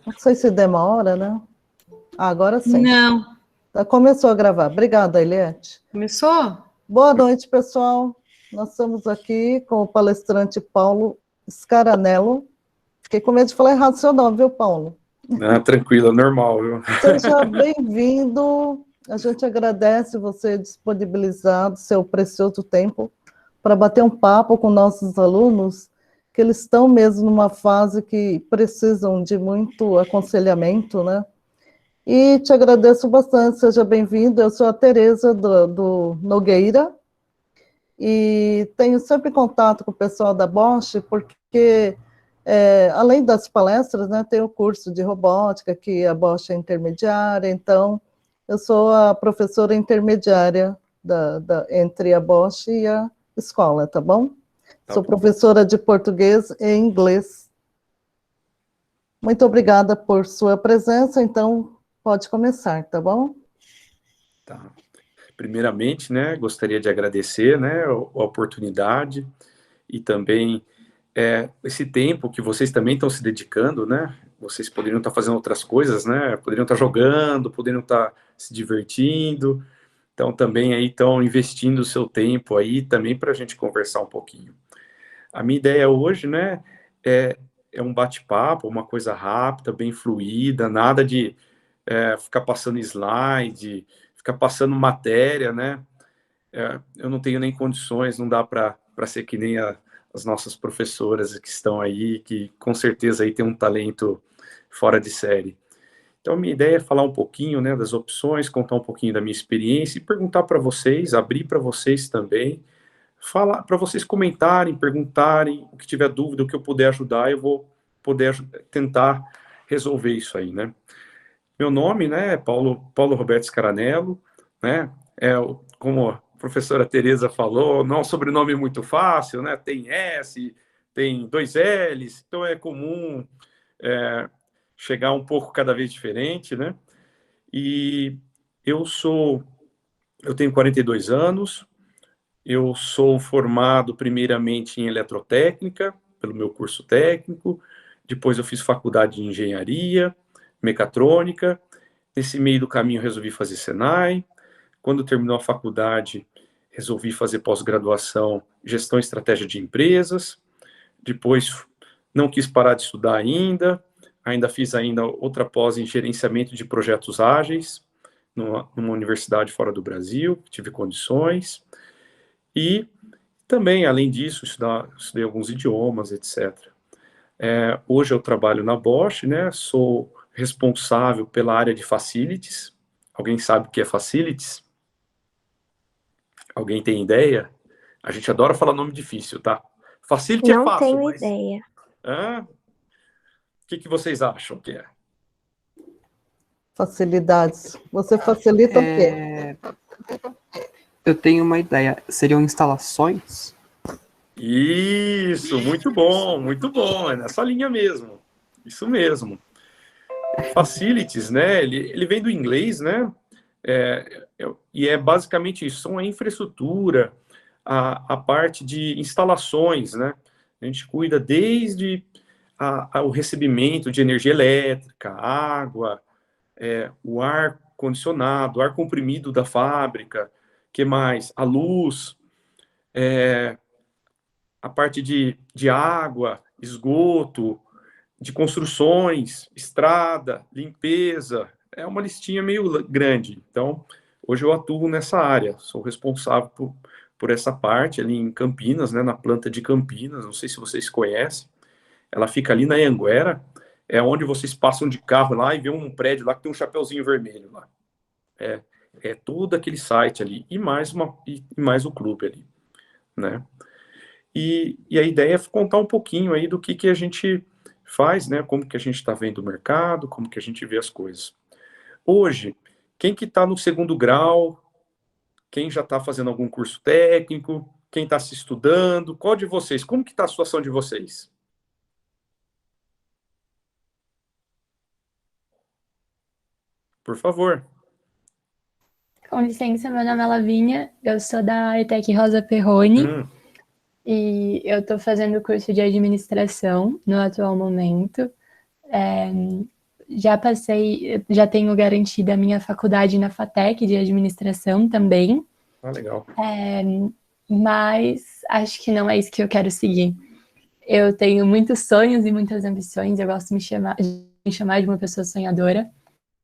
Não sei se demora, né? Agora sim. Não. Começou a gravar. Obrigada, Eliette. Começou? Boa noite, pessoal. Nós estamos aqui com o palestrante Paulo Scaranello. Fiquei com medo de falar errado o seu nome, viu, Paulo? Não, tranquilo, normal, viu? Seja bem-vindo. A gente agradece você disponibilizar seu precioso tempo para bater um papo com nossos alunos, que eles estão mesmo numa fase que precisam de muito aconselhamento, né? E te agradeço bastante, seja bem-vindo. Eu sou a Tereza do Nogueira e tenho sempre contato com o pessoal da Bosch, porque, além das palestras, né, tem o curso de robótica, que a Bosch é intermediária, então eu sou a professora intermediária entre a Bosch e a escola, tá bom? Sou professora de português e inglês. Muito obrigada por sua presença, então pode começar, tá bom? Tá. Primeiramente, né, gostaria de agradecer, né, a oportunidade e também esse tempo que vocês também estão se dedicando, né? Vocês poderiam estar fazendo outras coisas, né? Poderiam estar jogando, poderiam estar se divertindo. Então, também aí estão investindo o seu tempo aí também para a gente conversar um pouquinho. A minha ideia hoje, né, é um bate-papo, uma coisa rápida, bem fluida, nada de ficar passando slide, ficar passando matéria, né? Eu não tenho nem condições, não dá para ser que nem as nossas professoras que estão aí, que com certeza aí tem um talento fora de série. Então, minha ideia é falar um pouquinho, né, das opções, contar um pouquinho da minha experiência e perguntar para vocês, abrir para vocês também, falar para vocês comentarem, perguntarem, o que tiver dúvida, o que eu puder ajudar, eu vou poder tentar resolver isso aí, né? Meu nome, né, é Paulo Roberto Scaranello, né? Como a professora Tereza falou, não é um sobrenome muito fácil, né? Tem S, tem dois L's, então é comum chegar um pouco cada vez diferente, né? E eu tenho 42 anos, eu sou formado primeiramente em eletrotécnica, pelo meu curso técnico, depois eu fiz faculdade de engenharia, mecatrônica, nesse meio do caminho resolvi fazer Senai, quando terminou a faculdade resolvi fazer pós-graduação gestão e estratégia de empresas, depois não quis parar de estudar ainda fiz outra pós em gerenciamento de projetos ágeis, numa universidade fora do Brasil, tive condições, e também, além disso, estudei alguns idiomas, etc. Hoje eu trabalho na Bosch, né? Sou responsável pela área de facilities. Alguém sabe o que é facilities? Alguém tem ideia? A gente adora falar nome difícil, tá? Facility é fácil, Não mas... tenho ideia. O que vocês acham que é? Facilidades. Você facilita o quê? Eu tenho uma ideia. Seriam instalações? Isso, muito bom. É nessa linha mesmo. Isso mesmo. Facilities, né? Ele vem do inglês, né? E é basicamente isso, são a infraestrutura, a parte de instalações, né? A gente cuida desde o recebimento de energia elétrica, água, o ar condicionado, o ar comprimido da fábrica, que mais? A luz, a parte de água, esgoto, de construções, estrada, limpeza, é uma listinha meio grande. Então, hoje eu atuo nessa área, sou responsável por essa parte ali em Campinas, né, na planta de Campinas, não sei se vocês conhecem, ela fica ali na Anhanguera, é onde vocês passam de carro lá e vê um prédio lá que tem um chapeuzinho vermelho lá. É todo aquele site ali, e mais o clube ali, né? E a ideia é contar um pouquinho aí do que a gente faz, né? Como que a gente está vendo o mercado, como que a gente vê as coisas. Hoje, quem que está no segundo grau, quem já está fazendo algum curso técnico, quem está se estudando, qual de vocês? Como que está a situação de vocês? Por favor. Com licença, meu nome é Lavínia, eu sou da ETEC Rosa Perrone e eu estou fazendo o curso de administração no atual momento. já tenho garantida a minha faculdade na FATEC de administração também. Ah, legal. Mas acho que não é isso que eu quero seguir. Eu tenho muitos sonhos e muitas ambições, eu gosto de me chamar de uma pessoa sonhadora,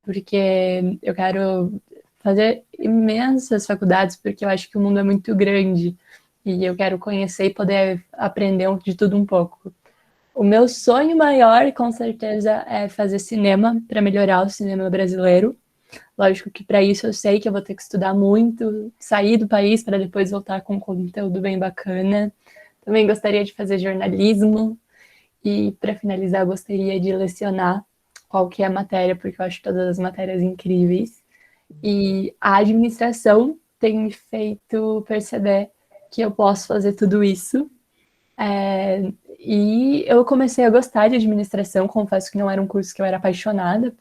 porque eu quero fazer imensas faculdades, porque eu acho que o mundo é muito grande e eu quero conhecer e poder aprender de tudo um pouco. O meu sonho maior, com certeza, é fazer cinema para melhorar o cinema brasileiro. Lógico que para isso eu sei que eu vou ter que estudar muito, sair do país para depois voltar com um conteúdo bem bacana. Também gostaria de fazer jornalismo e, para finalizar, gostaria de lecionar qualquer matéria, porque eu acho todas as matérias incríveis. E a administração tem me feito perceber que eu posso fazer tudo isso. E eu comecei a gostar de administração, confesso que não era um curso que eu era apaixonada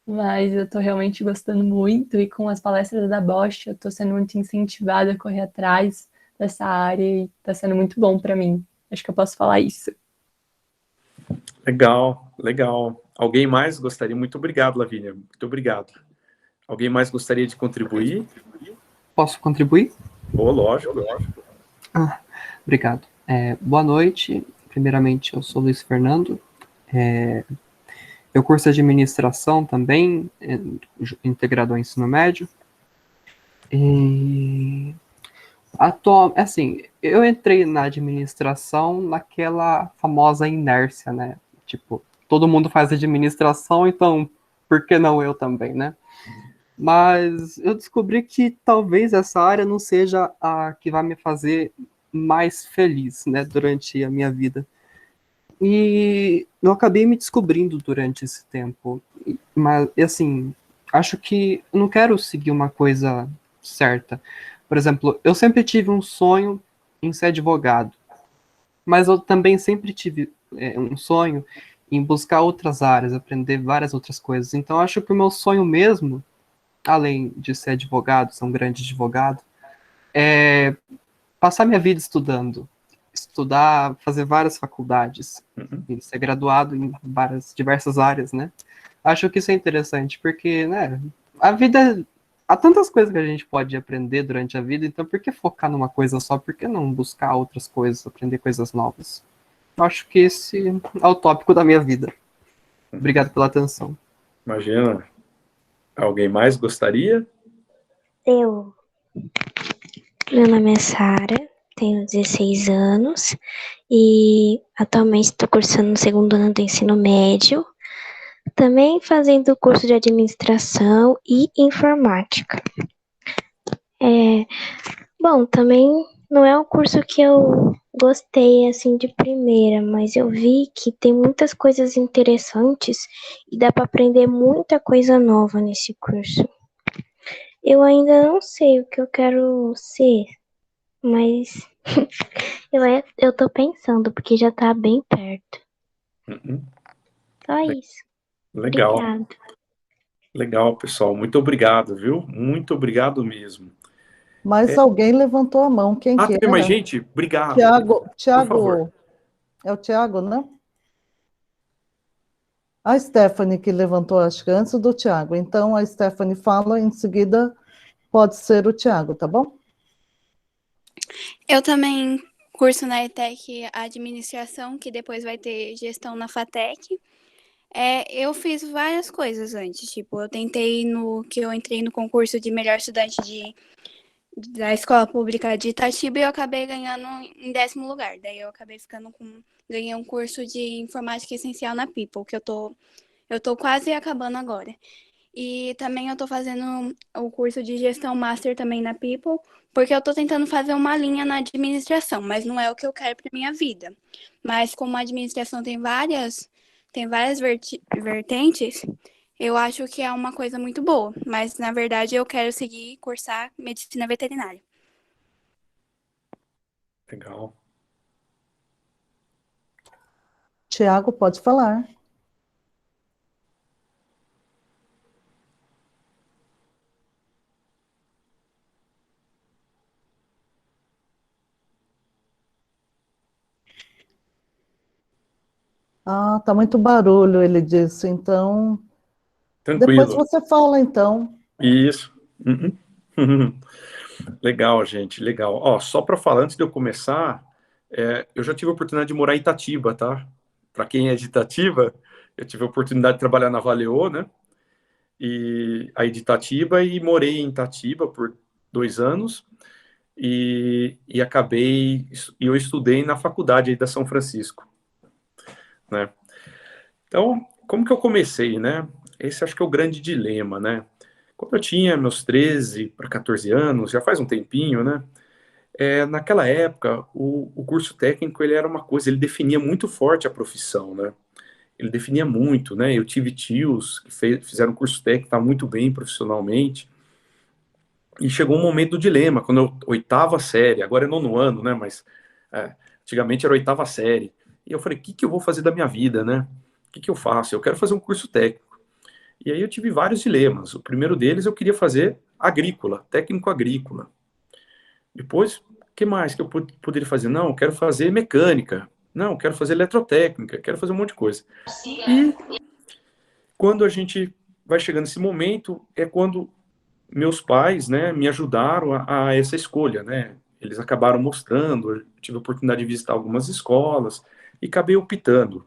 mas eu estou realmente gostando muito, e com as palestras da Bosch eu estou sendo muito incentivada a correr atrás dessa área e está sendo muito bom para mim. Acho que eu posso falar isso. Legal, legal. Alguém mais gostaria? Muito obrigado, Lavínia. Muito obrigado. Alguém mais gostaria de contribuir? Posso contribuir? Lógico. Obrigado. Boa noite. Primeiramente, eu sou Luiz Fernando. Eu curso administração também, integrado ao ensino médio. E assim, eu entrei na administração naquela famosa inércia, né? Tipo, todo mundo faz administração, então por que não eu também, né? Mas eu descobri que talvez essa área não seja a que vai me fazer mais feliz, né, durante a minha vida. E eu acabei me descobrindo durante esse tempo. Mas, assim, acho que eu não quero seguir uma coisa certa. Por exemplo, eu sempre tive um sonho em ser advogado, mas eu também sempre tive um sonho em buscar outras áreas, aprender várias outras coisas. Então, acho que o meu sonho mesmo, além de ser advogado, ser um grande advogado, é passar minha vida estudando. Estudar, fazer várias faculdades, e ser graduado em diversas áreas, né? Acho que isso é interessante, porque, né, a vida... Há tantas coisas que a gente pode aprender durante a vida, então por que focar numa coisa só? Por que não buscar outras coisas, aprender coisas novas? Eu acho que esse é o tópico da minha vida. Obrigado pela atenção. Imagina. Alguém mais gostaria? Eu. Meu nome é Sara, tenho 16 anos e atualmente estou cursando o segundo ano do ensino médio, também fazendo curso de administração e informática. Bom, também não é um curso que eu gostei assim de primeira, mas eu vi que tem muitas coisas interessantes e dá para aprender muita coisa nova nesse curso. Eu ainda não sei o que eu quero ser, mas eu tô pensando, porque já tá bem perto. Só isso. Legal. Obrigada. Legal, pessoal. Muito obrigado, viu? Muito obrigado mesmo. Mas alguém levantou a mão. Quem que Teve mais era? gente? Obrigado. Por favor. É o Tiago, né? A Stephanie que levantou, acho que antes do Tiago. Então, a Stephanie fala, em seguida pode ser o Tiago, tá bom? Eu também curso na ETEC Administração, que depois vai ter gestão na FATEC. Eu fiz várias coisas antes, tipo, eu entrei no concurso de melhor estudante da Escola Pública de Itatiba e eu acabei ganhando em 10º lugar. Daí eu acabei ganhei um curso de Informática Essencial na People, que eu tô quase acabando agora. E também eu tô fazendo o curso de Gestão Master também na People, porque eu tô tentando fazer uma linha na administração, mas não é o que eu quero para minha vida. Mas como a administração tem várias vertentes, eu acho que é uma coisa muito boa. Mas, na verdade, eu quero cursar medicina veterinária. Legal. Tiago, pode falar. Ah, tá muito barulho, ele disse. Então, depois Tranquilo. você fala, então. Isso. Uhum. Uhum. Legal, gente, legal. Ó, só para falar, antes de eu começar, eu já tive a oportunidade de morar em Itatiba, tá? Para quem é de Itatiba, eu tive a oportunidade de trabalhar na Valeô, né? E aí de Itatiba, e morei em Itatiba por 2 anos, e eu estudei na faculdade aí da São Francisco, né? Então, como que eu comecei, né? Esse acho que é o grande dilema, né? Quando eu tinha meus 13 para 14 anos, já faz um tempinho, né? Naquela época, o curso técnico ele era uma coisa, ele definia muito forte a profissão, né? Ele definia muito, né? Eu tive tios que fizeram curso técnico, tá muito bem profissionalmente, e chegou um momento do dilema, quando eu, oitava série, agora é nono ano, né? Mas antigamente era oitava série. E eu falei, o que que eu vou fazer da minha vida, né? O que que eu faço? Eu quero fazer um curso técnico. E aí eu tive vários dilemas. O primeiro deles eu queria fazer agrícola, técnico agrícola. Depois, o que mais que eu poderia fazer? Não, eu quero fazer mecânica. Não, eu quero fazer eletrotécnica, quero fazer um monte de coisa. E quando a gente vai chegando nesse momento, é quando meus pais, né, me ajudaram a essa escolha, né? Eles acabaram mostrando, eu tive a oportunidade de visitar algumas escolas e acabei optando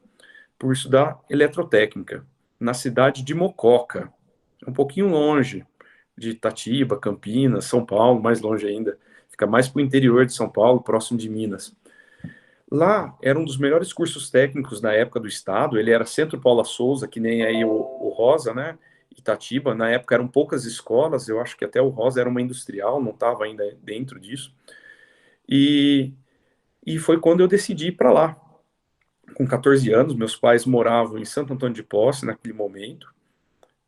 por estudar eletrotécnica na cidade de Mococa, um pouquinho longe de Itatiba, Campinas, São Paulo, mais longe ainda. Fica mais para o interior de São Paulo, próximo de Minas. Lá era um dos melhores cursos técnicos na época do estado. Ele era Centro Paula Souza, que nem aí o Rosa, né? Itatiba. Na época eram poucas escolas. Eu acho que até o Rosa era uma industrial, não estava ainda dentro disso. E, e foi quando eu decidi ir para lá. Com 14 anos, meus pais moravam em Santo Antônio de Posse naquele momento.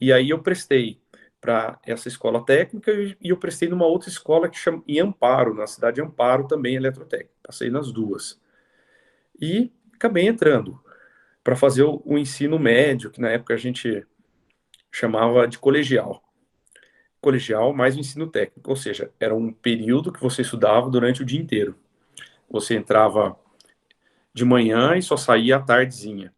E aí eu prestei para essa escola técnica e eu prestei numa outra escola que chama em Amparo, na cidade de Amparo, também eletrotécnica. Passei nas duas. E acabei entrando para fazer o ensino médio, que na época a gente chamava de colegial. Colegial mais o ensino técnico, ou seja, era um período que você estudava durante o dia inteiro. Você entrava de manhã e só saía à tardezinha.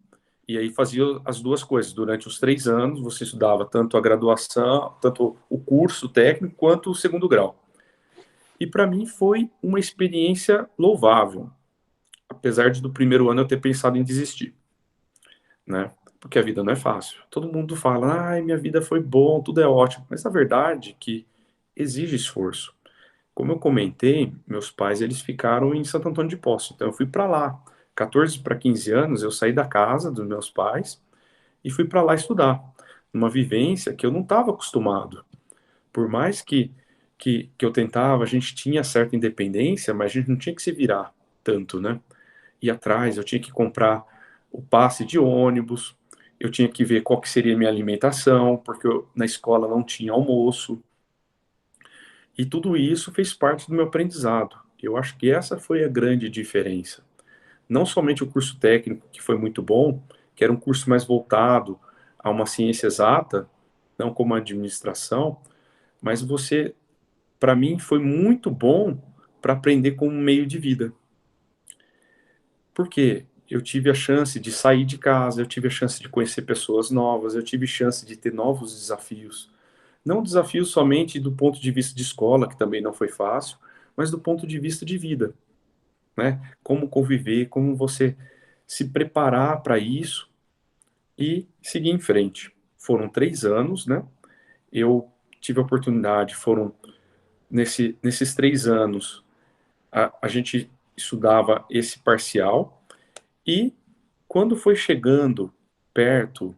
E aí fazia as duas coisas. Durante os 3 anos, você estudava tanto a graduação, tanto o curso técnico, quanto o segundo grau. E para mim foi uma experiência louvável, apesar de do primeiro ano eu ter pensado em desistir, né? Porque a vida não é fácil. Todo mundo fala, ai, minha vida foi bom, tudo é ótimo. Mas a verdade é que exige esforço. Como eu comentei, meus pais, eles ficaram em Santo Antônio de Poço. Então eu fui para lá. 14 para 15 anos, eu saí da casa dos meus pais e fui para lá estudar. Uma vivência que eu não estava acostumado. Por mais que eu tentava, a gente tinha certa independência, mas a gente não tinha que se virar tanto, né? Ir atrás, eu tinha que comprar o passe de ônibus, eu tinha que ver qual que seria a minha alimentação, porque na escola não tinha almoço. E tudo isso fez parte do meu aprendizado. Eu acho que essa foi a grande diferença. Não somente o curso técnico, que foi muito bom, que era um curso mais voltado a uma ciência exata, não como a administração, mas para mim, foi muito bom para aprender como um meio de vida. Por quê? Eu tive a chance de sair de casa, eu tive a chance de conhecer pessoas novas, eu tive chance de ter novos desafios. Não desafios somente do ponto de vista de escola, que também não foi fácil, mas do ponto de vista de vida, né? Como conviver, como você se preparar para isso e seguir em frente. Foram 3 anos, né? Eu tive a oportunidade, nesses 3 anos, a gente estudava esse parcial e quando foi chegando perto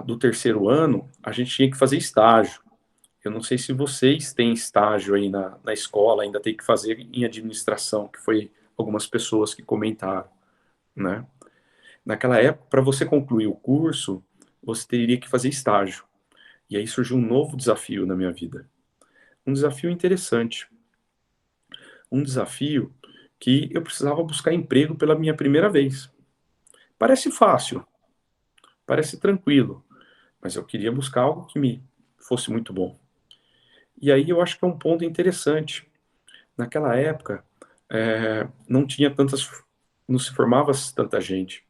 do terceiro ano, a gente tinha que fazer estágio. Eu não sei se vocês têm estágio aí na escola, ainda tem que fazer em administração, que foi algumas pessoas que comentaram, né? Naquela época, para você concluir o curso, você teria que fazer estágio. E aí surgiu um novo desafio na minha vida. Um desafio interessante. Um desafio que eu precisava buscar emprego pela minha primeira vez. Parece fácil, parece tranquilo, mas eu queria buscar algo que me fosse muito bom. E aí eu acho que é um ponto interessante. Naquela época, não tinha não se formava tanta gente.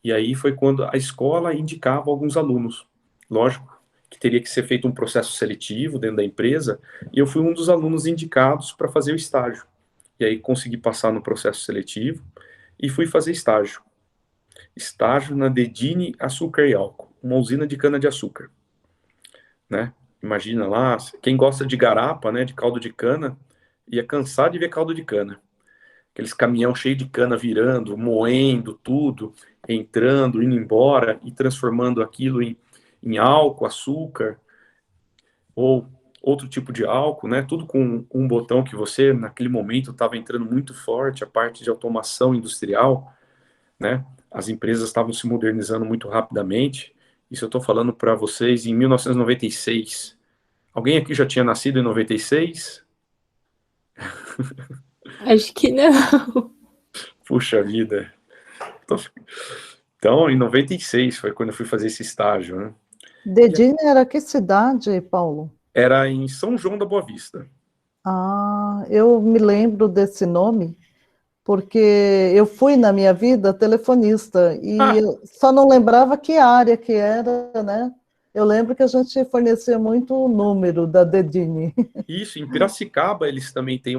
E aí foi quando a escola indicava alguns alunos. Lógico que teria que ser feito um processo seletivo dentro da empresa, e eu fui um dos alunos indicados para fazer o estágio. E aí consegui passar no processo seletivo e fui fazer estágio. Estágio na Dedini Açúcar e Álcool, uma usina de cana-de-açúcar, né? Imagina lá, quem gosta de garapa, né, de caldo de cana, ia cansar de ver caldo de cana. Aqueles caminhão cheio de cana virando, moendo tudo, entrando, indo embora e transformando aquilo em álcool, açúcar ou outro tipo de álcool, né? Tudo com um botão que você, naquele momento, estava entrando muito forte, a parte de automação industrial, né? As empresas estavam se modernizando muito rapidamente. Isso eu estou falando para vocês em 1996. Alguém aqui já tinha nascido em 96? Acho que não. Puxa vida. Então, em 96 foi quando eu fui fazer esse estágio, né? Dedinho era que cidade, Paulo? Era em São João da Boa Vista. Ah, eu me lembro desse nome, porque eu fui na minha vida telefonista e Ah, eu só não lembrava que área que era, né? Eu lembro que a gente fornecia muito o número da Dedini. isso, em Piracicaba eles também têm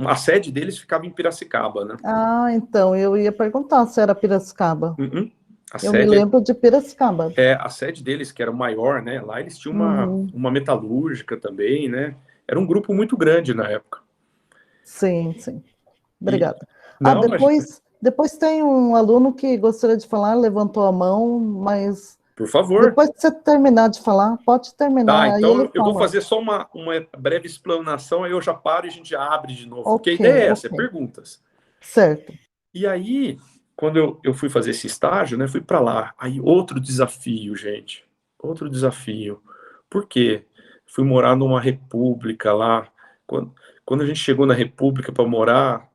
a sede deles ficava em Piracicaba, né? Ah, então, eu ia perguntar se era Piracicaba. Uhum. A Eu me sede, lembro de Piracicaba. a sede deles, que era o maior, né? Lá eles tinham Uhum, uma metalúrgica também, né? Era um grupo muito grande na época. sim, sim. E, Obrigada. Ah, não, mas, depois tem um aluno que gostaria de falar, levantou a mão, mas por favor. depois que você terminar de falar, pode Tá, terminar, aí então ele eu vou fala. fazer só uma breve explanação, aí eu já paro e a gente já abre de novo. Porque a Ok, ideia é essa, é ok. perguntas. Certo. E aí, quando eu fui fazer esse estágio, né, fui para lá. Aí outro desafio, gente. Outro desafio. Por quê? Fui morar numa república lá. Quando a gente chegou na república para morar,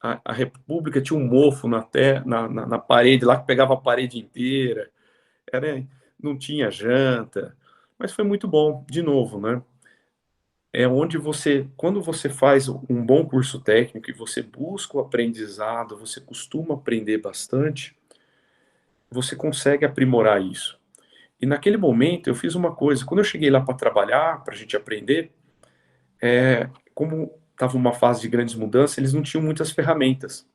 a república tinha um mofo na parede lá que pegava a parede inteira. Não tinha janta. Mas foi muito bom, de novo, né? É onde quando você faz um bom curso técnico e você busca o aprendizado, você costuma aprender bastante, você consegue aprimorar isso. E naquele momento eu fiz uma coisa, quando eu cheguei lá para trabalhar, para a gente aprender, como estava uma fase de grandes mudanças, eles não tinham muitas ferramentas.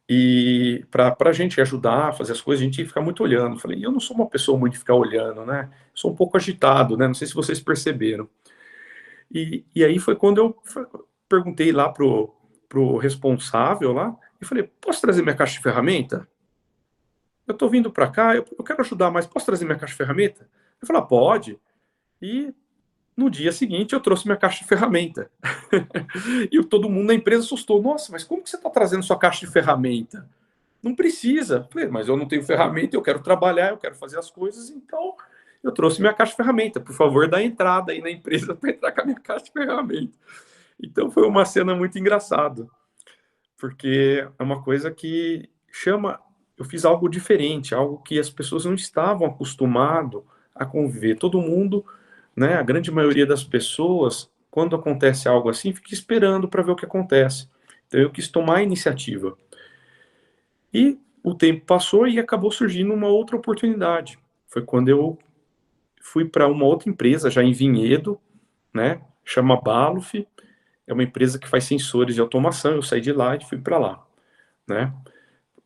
E para a gente ajudar a fazer as coisas, a gente tinha que ficar muito olhando. Falei, eu não sou uma pessoa muito de ficar olhando, né? Sou um pouco agitado, né? Não sei se vocês perceberam. E aí foi quando eu perguntei lá pro responsável lá, e falei, posso trazer minha caixa de ferramenta? Eu tô vindo para cá, eu quero ajudar, mas posso trazer minha caixa de ferramenta? Ele falou, pode. E no dia seguinte eu trouxe minha caixa de ferramenta. E todo mundo na empresa assustou. Nossa, mas como que você está trazendo sua caixa de ferramenta? Não precisa. Falei, mas eu não tenho ferramenta, eu quero trabalhar, eu quero fazer as coisas, então eu trouxe minha caixa de ferramenta. Por favor, dá entrada aí na empresa para entrar com a minha caixa de ferramenta. Então foi uma cena muito engraçada, porque é uma coisa que chama. Eu fiz algo diferente, algo que as pessoas não estavam acostumadas a conviver. Todo mundo, né, a grande maioria das pessoas, quando acontece algo assim, fica esperando para ver o que acontece. Então eu quis tomar a iniciativa. E o tempo passou e acabou surgindo uma outra oportunidade. Foi quando eu fui para uma outra empresa, já em Vinhedo, né? Chama Baluf, é uma empresa que faz sensores de automação. Eu saí de lá e fui para lá, né?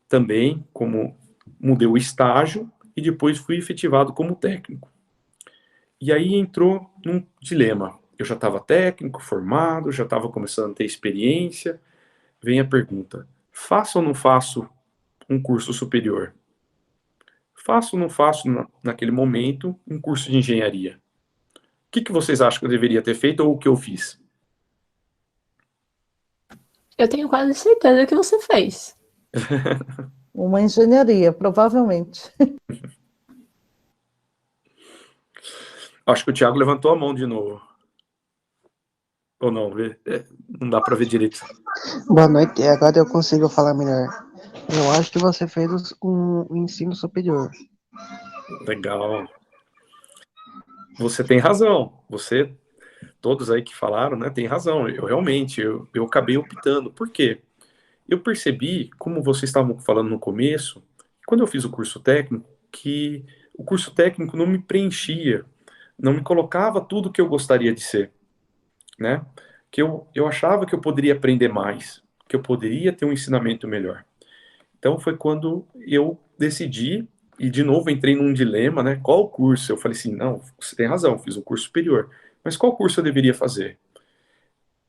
Também, como mudei o estágio e depois fui efetivado como técnico. E aí entrou num dilema. Eu já estava técnico, formado, já estava começando a ter experiência. Vem a pergunta: faço ou não faço um curso superior? Faço ou não faço, naquele momento, um curso de engenharia? O que vocês acham que eu deveria ter feito ou o que eu fiz? Eu tenho quase certeza que você fez. Uma engenharia, provavelmente. Acho que o Thiago levantou a mão de novo. Ou não? Não dá para ver direito. Boa noite, agora eu consigo falar melhor. Eu acho que você fez um ensino superior. Legal. Você tem razão. Todos aí que falaram, né, tem razão. Eu realmente, eu acabei optando. Por quê? eu percebi, como vocês estavam falando no começo, quando eu fiz o curso técnico, que o curso técnico não me preenchia, não me colocava tudo que eu gostaria de ser, né? Que eu achava que eu poderia aprender mais, que eu poderia ter um ensinamento melhor. Então foi quando eu decidi, e de novo entrei num dilema, né? Qual curso? Eu falei assim, não, você tem razão, fiz um curso superior, mas qual curso eu deveria fazer?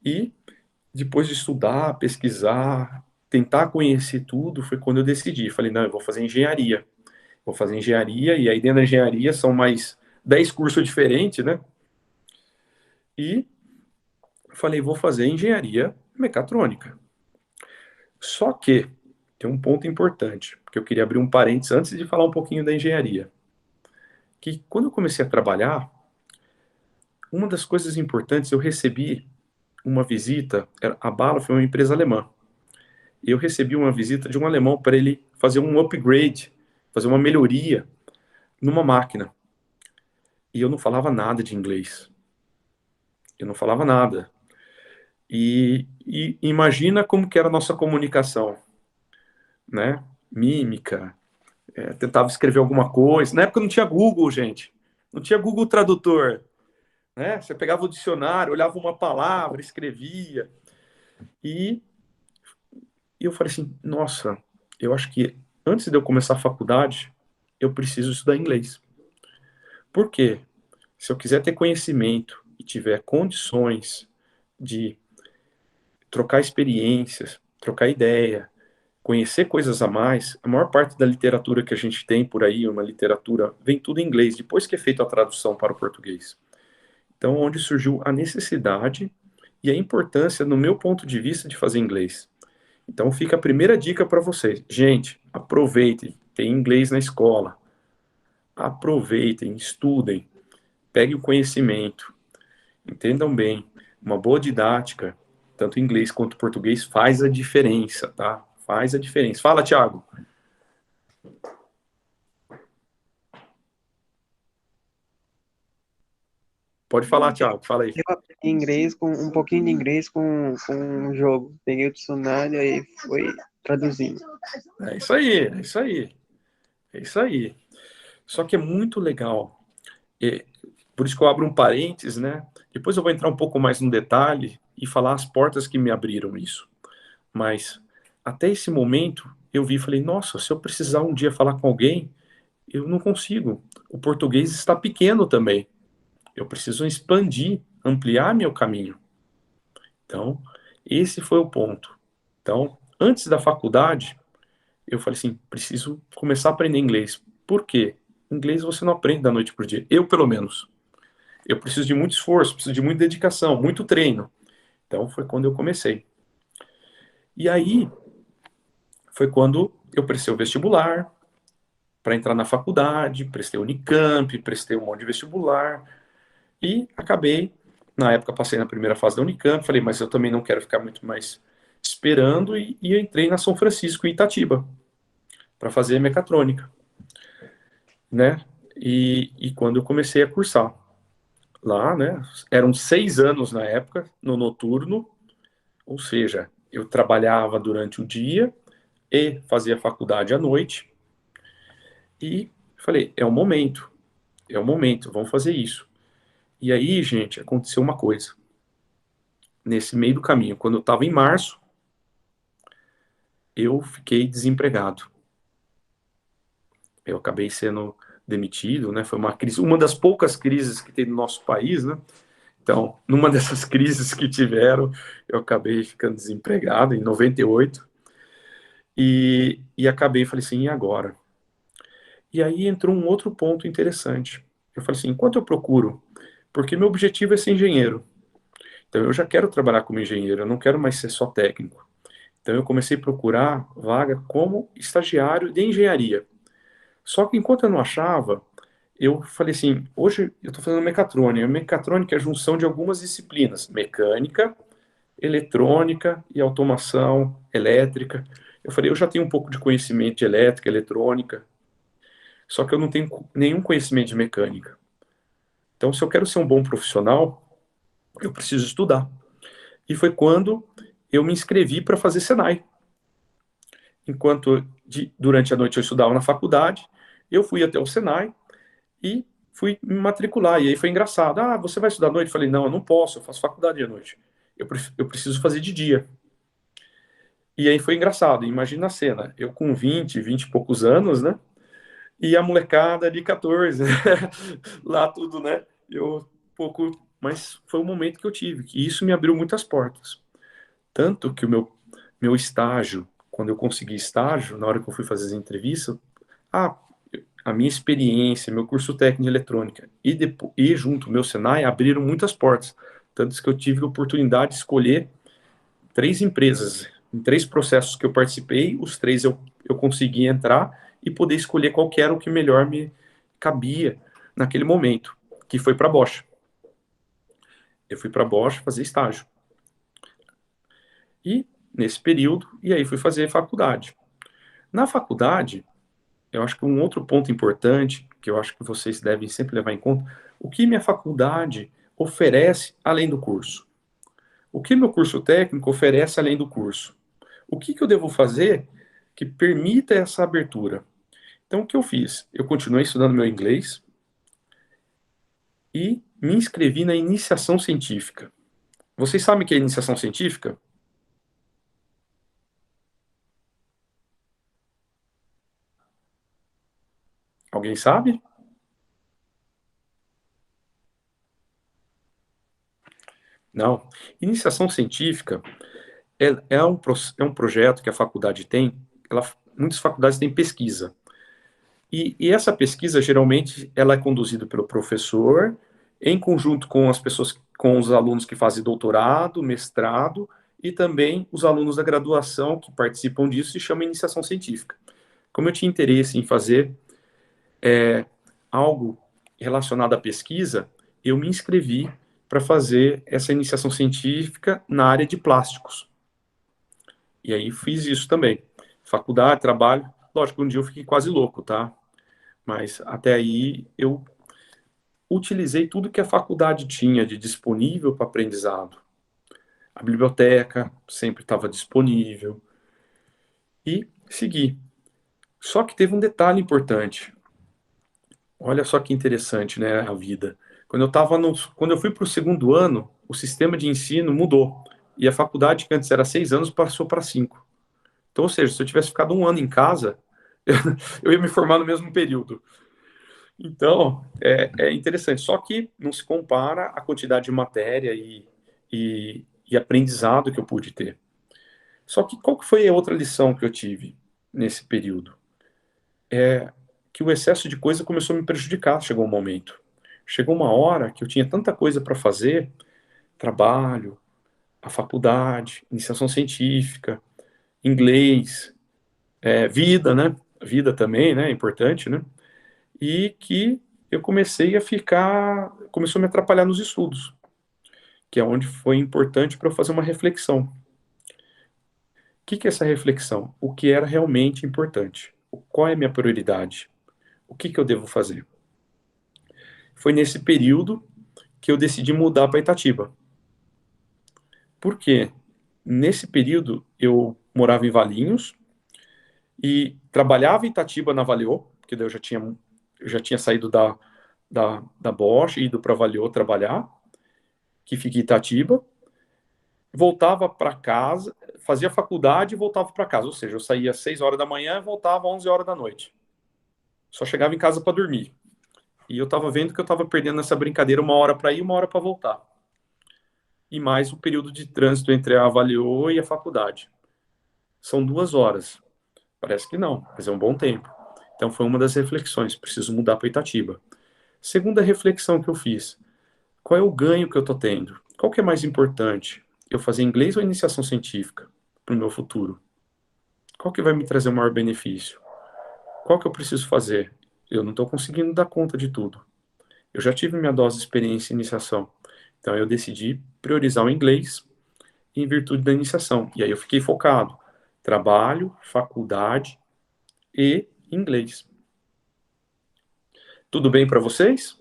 E depois de estudar, pesquisar, tentar conhecer tudo, foi quando eu decidi. Falei, não, eu vou fazer engenharia. Vou fazer engenharia, e aí dentro da engenharia são mais 10 cursos diferentes, né? E falei, vou fazer engenharia mecatrônica. Só que tem um ponto importante, porque eu queria abrir um parênteses antes de falar um pouquinho da engenharia. Que quando eu comecei a trabalhar, uma das coisas importantes, eu recebi uma visita, a Bala foi uma empresa alemã, e eu recebi uma visita de um alemão para ele fazer um upgrade, fazer uma melhoria numa máquina. E eu não falava nada de inglês. Eu não falava nada. E imagina como que era a nossa comunicação, né? Mímica, tentava escrever alguma coisa. Na época não tinha Google, gente. Não tinha Google Tradutor, né? Você pegava o dicionário, olhava uma palavra, escrevia. E eu falei assim, nossa, eu acho que antes de eu começar a faculdade, eu preciso estudar inglês. Por quê? Se eu quiser ter conhecimento e tiver condições de trocar experiências, trocar ideia, conhecer coisas a mais, a maior parte da literatura que a gente tem por aí, uma literatura, vem tudo em inglês, depois que é feita a tradução para o português. Então, onde surgiu a necessidade e a importância, no meu ponto de vista, de fazer inglês. Então, fica a primeira dica para vocês. Gente, aproveitem, tem inglês na escola. Aproveitem, estudem, peguem o conhecimento, entendam bem. Uma boa didática, tanto inglês quanto português, faz a diferença, tá? Faz a diferença. Fala, Thiago. Pode falar, Thiago. Fala aí. Eu aprendi inglês com um pouquinho de inglês com um jogo. Peguei o dicionário e foi traduzindo. É isso aí, é isso aí. É isso aí. Só que é muito legal. Por isso que eu abro um parênteses, né? Depois eu vou entrar um pouco mais no detalhe e falar as portas que me abriram isso. Mas até esse momento eu vi e falei, nossa, se eu precisar um dia falar com alguém, eu não consigo. O português está pequeno também. Eu preciso expandir, ampliar meu caminho. Então, esse foi o ponto. Então, antes da faculdade, eu falei assim, preciso começar a aprender inglês. Por quê? Inglês você não aprende da noite para o dia. Eu, pelo menos. Eu preciso de muito esforço, preciso de muita dedicação, muito treino. Então, foi quando eu comecei. E aí, foi quando eu prestei o vestibular para entrar na faculdade, prestei o Unicamp, prestei um monte de vestibular e acabei, na época passei na primeira fase da Unicamp, falei, mas eu também não quero ficar muito mais esperando e eu entrei na São Francisco, em Itatiba, para fazer mecatrônica, né? E quando eu comecei a cursar lá, né? Eram 6 anos na época, no noturno, ou seja, eu trabalhava durante o dia e fazia faculdade à noite. E falei, é o momento, vamos fazer isso. E aí, gente, aconteceu uma coisa. Nesse meio do caminho, quando eu estava em março, eu fiquei desempregado. Eu acabei sendo demitido, né? Foi uma crise, uma das poucas crises que tem no nosso país, né? Então, numa dessas crises que tiveram, eu acabei ficando desempregado em 98 e acabei, falei assim, e agora? E aí entrou um outro ponto interessante. Eu falei assim, enquanto eu procuro, porque meu objetivo é ser engenheiro. Então, eu já quero trabalhar como engenheiro, eu não quero mais ser só técnico. Então, eu comecei a procurar vaga como estagiário de engenharia. Só que enquanto eu não achava, eu falei assim, hoje eu estou fazendo mecatrônica. Mecatrônica é a junção de algumas disciplinas, mecânica, eletrônica e automação elétrica. Eu falei, eu já tenho um pouco de conhecimento de elétrica, eletrônica, só que eu não tenho nenhum conhecimento de mecânica. Então, se eu quero ser um bom profissional, eu preciso estudar. E foi quando eu me inscrevi para fazer Senai. enquanto durante a noite eu estudava na faculdade, eu fui até o Senai e fui me matricular. E aí foi engraçado. Ah, você vai estudar à noite? Eu falei, não, eu não posso, eu faço faculdade à noite. Eu preciso fazer de dia. E aí foi engraçado, imagina a cena, eu com 20 e poucos anos, né? E a molecada de 14, lá tudo, né? Eu pouco, mas foi um momento que eu tive, que isso me abriu muitas portas. Tanto que o meu estágio, quando eu consegui estágio, na hora que eu fui fazer as entrevistas, ah, a minha experiência, meu curso técnico de eletrônica e junto o meu Senai abriram muitas portas. Tanto que eu tive a oportunidade de escolher 3 empresas. Em 3 processos que eu participei, os 3 eu consegui entrar e poder escolher qual que era o que melhor me cabia naquele momento, que foi para a Bosch. Eu fui para a Bosch fazer estágio. E nesse período, e aí fui fazer faculdade. Na faculdade, eu acho que um outro ponto importante, que eu acho que vocês devem sempre levar em conta, o que minha faculdade oferece além do curso. O que meu curso técnico oferece além do curso? O que eu devo fazer que permita essa abertura? Então, o que eu fiz? Eu continuei estudando meu inglês e me inscrevi na iniciação científica. Vocês sabem o que é iniciação científica? Alguém sabe? Não. Iniciação científica é um projeto que a faculdade tem. Muitas faculdades têm pesquisa. E essa pesquisa, geralmente, ela é conduzida pelo professor, em conjunto com as pessoas, com os alunos que fazem doutorado, mestrado, e também os alunos da graduação que participam disso se chama iniciação científica. Como eu tinha interesse em fazer algo relacionado à pesquisa, eu me inscrevi para fazer essa iniciação científica na área de plásticos. E aí fiz isso também. Faculdade, trabalho. Lógico, um dia eu fiquei quase louco, tá? Mas até aí eu utilizei tudo que a faculdade tinha de disponível para aprendizado. A biblioteca sempre estava disponível. E segui. Só que teve um detalhe importante. Olha só que interessante, né, a vida. Quando eu fui para o segundo ano, o sistema de ensino mudou. E a faculdade, que antes era 6 anos, passou para 5. Então, ou seja, se eu tivesse ficado um ano em casa, eu ia me formar no mesmo período. Então, é interessante. Só que não se compara a quantidade de matéria e aprendizado que eu pude ter. Só que qual que foi a outra lição que eu tive nesse período? Que o excesso de coisa começou a me prejudicar, chegou um momento. Chegou uma hora que eu tinha tanta coisa para fazer, trabalho, a faculdade, iniciação científica, inglês, vida, né? Vida também, né? Importante, né? E que eu comecei a começou a me atrapalhar nos estudos, que é onde foi importante para eu fazer uma reflexão. O que é essa reflexão? O que era realmente importante? Qual é a minha prioridade? O que eu devo fazer? Foi nesse período que eu decidi mudar para Itatiba. Por quê? Nesse período eu morava em Valinhos e trabalhava em Itatiba na Valeô, porque daí eu já tinha saído da Bosch e ido para Valeô trabalhar, que fica em Itatiba, voltava para casa, fazia faculdade e voltava para casa, ou seja, eu saía às 6 horas da manhã e voltava às 11 horas da noite. Só chegava em casa para dormir. E eu estava vendo que eu estava perdendo nessa brincadeira 1 hora para ir, 1 hora para voltar. E mais o período de trânsito entre a Avaliô e a faculdade. São 2 horas. Parece que não, mas é um bom tempo. Então foi uma das reflexões, preciso mudar para Itatiba. Segunda reflexão que eu fiz, qual é o ganho que eu estou tendo? Qual que é mais importante? Eu fazer inglês ou iniciação científica para o meu futuro? Qual que vai me trazer o maior benefício? Qual que eu preciso fazer? Eu não estou conseguindo dar conta de tudo. Eu já tive minha dose de experiência em iniciação. Então eu decidi priorizar o inglês em virtude da iniciação. E aí eu fiquei focado. Trabalho, faculdade e inglês. Tudo bem para vocês?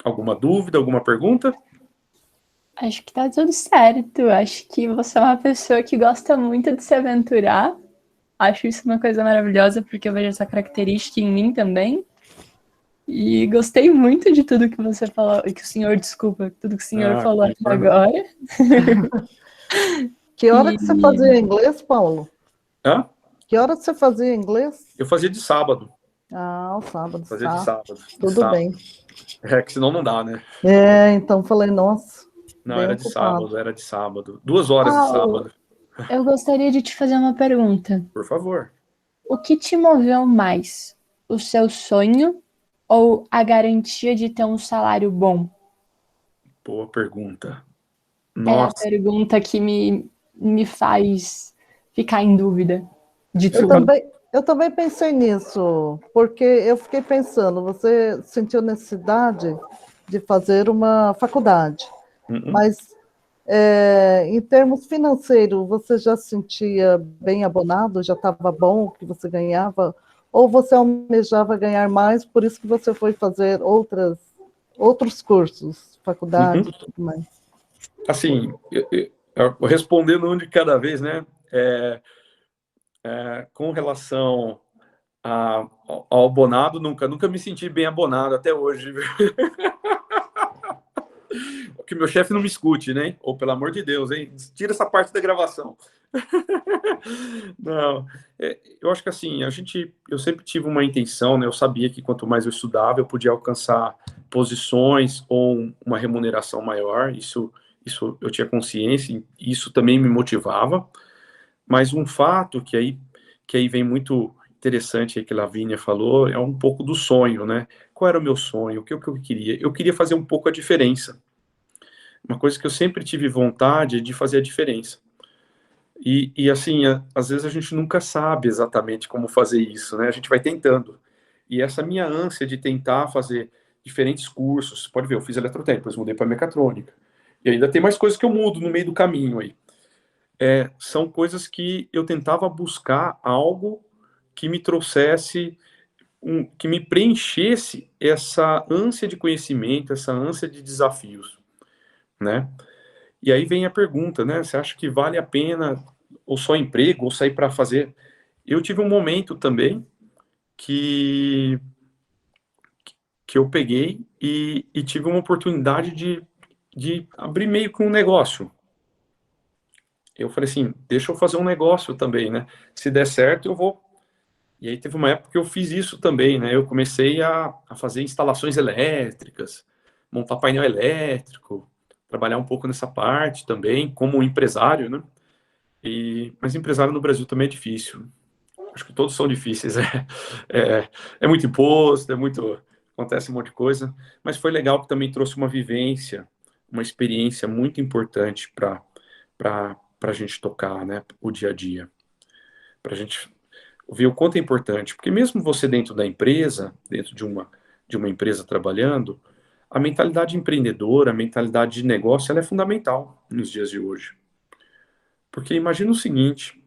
Alguma dúvida, alguma pergunta? Acho que tá tudo certo. Acho que você é uma pessoa que gosta muito de se aventurar. Acho isso uma coisa maravilhosa, porque eu vejo essa característica em mim também. E gostei muito de tudo que você falou, que o senhor, desculpa, tudo que o senhor Ah, falou que até agora. Que hora E que você fazia inglês, Paulo? Hã? Que hora que você fazia inglês? Eu fazia de sábado. Ah, o sábado, Fazia de tá. sábado. De Tudo sábado. bem. É que senão não dá, né? Então falei, nossa, Não, bem era de ocupado. sábado, era de sábado. 2 horas de Paulo, sábado. eu gostaria de te fazer uma pergunta. Por favor. O que te moveu mais? O seu sonho ou a garantia de ter um salário bom? Boa pergunta. É a Nossa, pergunta que me faz ficar em dúvida de Eu tudo. também, eu também pensei nisso, porque eu fiquei pensando, você sentiu necessidade de fazer uma faculdade, uh-uh. mas em termos financeiros, você já se sentia bem abonado, já estava bom o que você ganhava, ou você almejava ganhar mais, por isso que você foi fazer outros cursos, faculdade Uhum. e tudo mais? Assim, respondendo um de cada vez, né? Com relação ao abonado, nunca me senti bem abonado até hoje. Que meu chefe não me escute, né? Ou pelo amor de Deus, hein? Tira essa parte da gravação. Não, eu acho que assim, eu sempre tive uma intenção, né? Eu sabia que quanto mais eu estudava, eu podia alcançar posições ou uma remuneração maior. Isso eu tinha consciência, e isso também me motivava. Mas um fato que aí vem muito interessante aí que a Lavínia falou, é um pouco do sonho, né? Qual era o meu sonho? O que eu queria? Eu queria fazer um pouco a diferença. Uma coisa que eu sempre tive vontade de fazer a diferença. E assim, às vezes a gente nunca sabe exatamente como fazer isso, né? A gente vai tentando. E essa minha ânsia de tentar fazer diferentes cursos, pode ver, eu fiz eletrotécnica, depois mudei para mecatrônica. E ainda tem mais coisas que eu mudo no meio do caminho aí. São coisas que eu tentava buscar algo que me trouxesse, que me preenchesse essa ânsia de conhecimento, essa ânsia de desafios, né? E aí vem a pergunta, né? Você acha que vale a pena ou só emprego ou sair para fazer? Eu tive um momento também que que eu peguei e tive uma oportunidade de abrir meio que um negócio. Eu falei assim, deixa eu fazer um negócio também, né? Se der certo, eu vou. E aí teve uma época que eu fiz isso também, né? Eu comecei a fazer instalações elétricas, montar painel elétrico, trabalhar um pouco nessa parte também, como empresário, né? Mas empresário no Brasil também é difícil. Acho que todos são difíceis. É muito imposto, acontece um monte de coisa. Mas foi legal que também trouxe uma vivência, uma experiência muito importante para a gente tocar, né? O dia a dia. Para a gente ver o quanto é importante. Porque mesmo você dentro da empresa, dentro de uma empresa trabalhando, a mentalidade empreendedora, a mentalidade de negócio, ela é fundamental nos dias de hoje. Porque imagina o seguinte,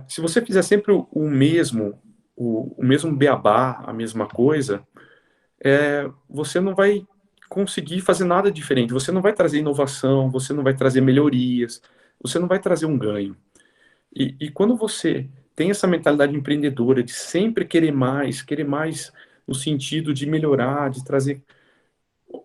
se você fizer sempre o mesmo beabá, a mesma coisa, você não vai conseguir fazer nada diferente. Você não vai trazer inovação, você não vai trazer melhorias, você não vai trazer um ganho. E quando você tem essa mentalidade empreendedora de sempre querer mais no sentido de melhorar, de trazer.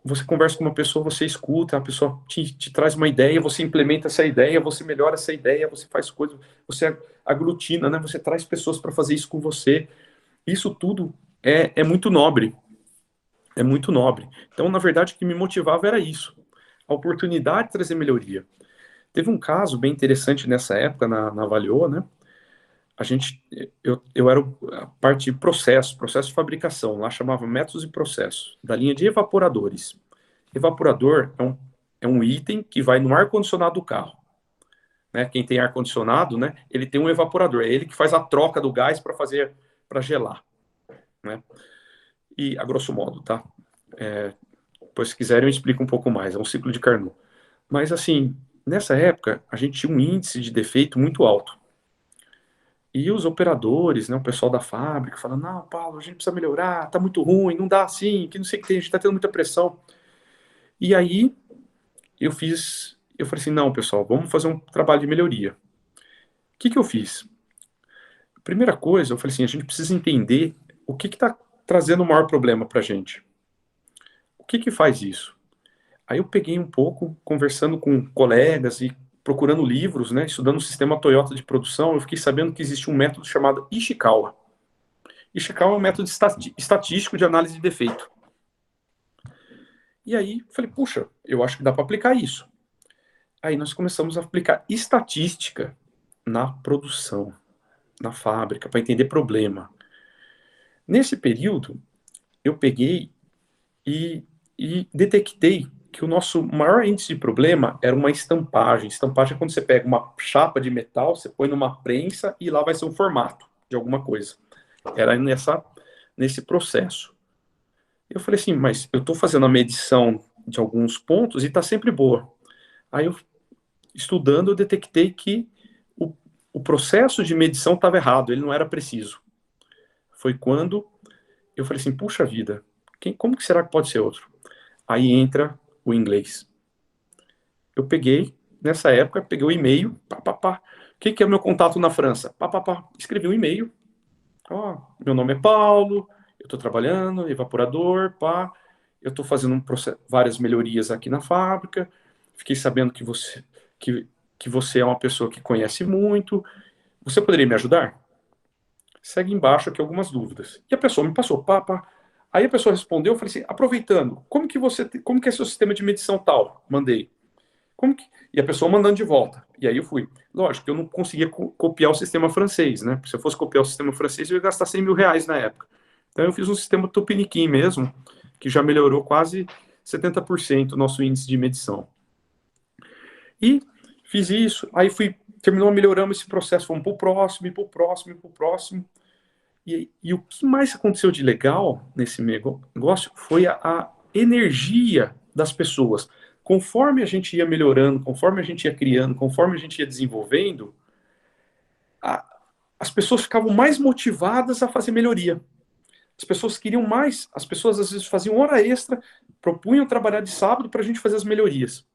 Você conversa com uma pessoa, você escuta, a pessoa te traz uma ideia, você implementa essa ideia, você melhora essa ideia, você faz coisas, você aglutina, né? Você traz pessoas para fazer isso com você. Isso tudo é muito nobre. É muito nobre. Então, na verdade, o que me motivava era isso. A oportunidade de trazer melhoria. Teve um caso bem interessante nessa época, na Avaliou, né? Eu era a parte de processo de fabricação, lá chamava métodos e processos, da linha de evaporadores. Evaporador é um item que vai no ar-condicionado do carro. Né? Quem tem ar-condicionado, né, ele tem um evaporador, é ele que faz a troca do gás para gelar. Né? E, a grosso modo, tá? Depois, se quiserem, eu explico um pouco mais, é um ciclo de Carnot. Mas, assim, nessa época, a gente tinha um índice de defeito muito alto. E os operadores, né, o pessoal da fábrica, falando, não, Paulo, a gente precisa melhorar, tá muito ruim, não dá assim, que não sei o que tem, a gente tá tendo muita pressão. E aí, eu falei assim, não, pessoal, vamos fazer um trabalho de melhoria. O que eu fiz? Primeira coisa, eu falei assim, a gente precisa entender o que está trazendo o maior problema para a gente. O que faz isso? Aí eu peguei um pouco, conversando com colegas e procurando livros, né, estudando o sistema Toyota de produção, eu fiquei sabendo que existe um método chamado Ishikawa. Ishikawa é um método estatístico de análise de defeito. E aí, falei, puxa, eu acho que dá para aplicar isso. Aí nós começamos a aplicar estatística na produção, na fábrica, para entender problema. Nesse período, eu peguei e detectei que o nosso maior índice de problema era uma estampagem. Estampagem é quando você pega uma chapa de metal, você põe numa prensa e lá vai ser um formato de alguma coisa. Era nesse processo. Eu falei assim, mas eu estou fazendo a medição de alguns pontos e está sempre boa. Aí eu, estudando, eu detectei que o processo de medição estava errado, ele não era preciso. Foi quando eu falei assim, puxa vida, como que será que pode ser outro? Aí entra o inglês. Eu peguei, nessa época, peguei o e-mail, o que é o meu contato na França? Escrevi um e-mail, meu nome é Paulo, eu estou trabalhando, evaporador, eu estou fazendo várias melhorias aqui na fábrica, fiquei sabendo que você é uma pessoa que conhece muito, você poderia me ajudar? Segue embaixo aqui algumas dúvidas. E a pessoa me passou, Aí a pessoa respondeu, eu falei assim, aproveitando, como que é seu sistema de medição tal? Mandei. E a pessoa mandando de volta. E aí eu fui. Lógico que eu não conseguia copiar o sistema francês, né? Se eu fosse copiar o sistema francês, eu ia gastar 100 mil reais na época. Então eu fiz um sistema Tupiniquim mesmo, que já melhorou quase 70% o nosso índice de medição. E fiz isso, aí melhoramos esse processo, fomos pro próximo. E o que mais aconteceu de legal nesse negócio foi a energia das pessoas. Conforme a gente ia melhorando, conforme a gente ia criando, conforme a gente ia desenvolvendo, as pessoas ficavam mais motivadas a fazer melhoria. As pessoas queriam mais, as pessoas às vezes faziam hora extra, propunham trabalhar de sábado para a gente fazer as melhorias.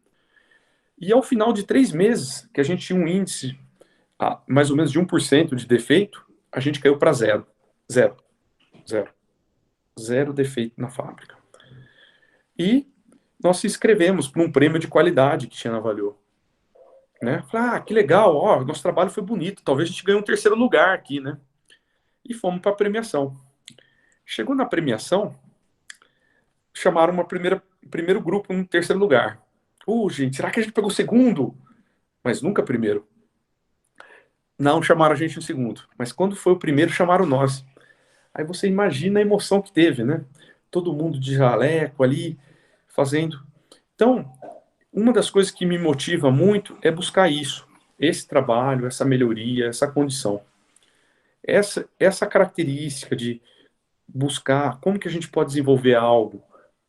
E ao final de 3 meses, que a gente tinha um índice mais ou menos de 1% de defeito, a gente caiu para zero. Zero defeito na fábrica. E nós se inscrevemos para um prêmio de qualidade que tinha na Valeo. Né? Falei, que legal, nosso trabalho foi bonito, talvez a gente ganhe um 3º lugar aqui, né? E fomos para a premiação. Chegou na premiação, chamaram primeiro grupo no 3º lugar. Gente, será que a gente pegou o 2º? Mas nunca primeiro. Não chamaram a gente no 2º, mas quando foi o primeiro, chamaram nós. Aí você imagina a emoção que teve, né? Todo mundo de jaleco ali, fazendo. Então, uma das coisas que me motiva muito é buscar isso. Esse trabalho, essa melhoria, essa condição. Essa característica de buscar como que a gente pode desenvolver algo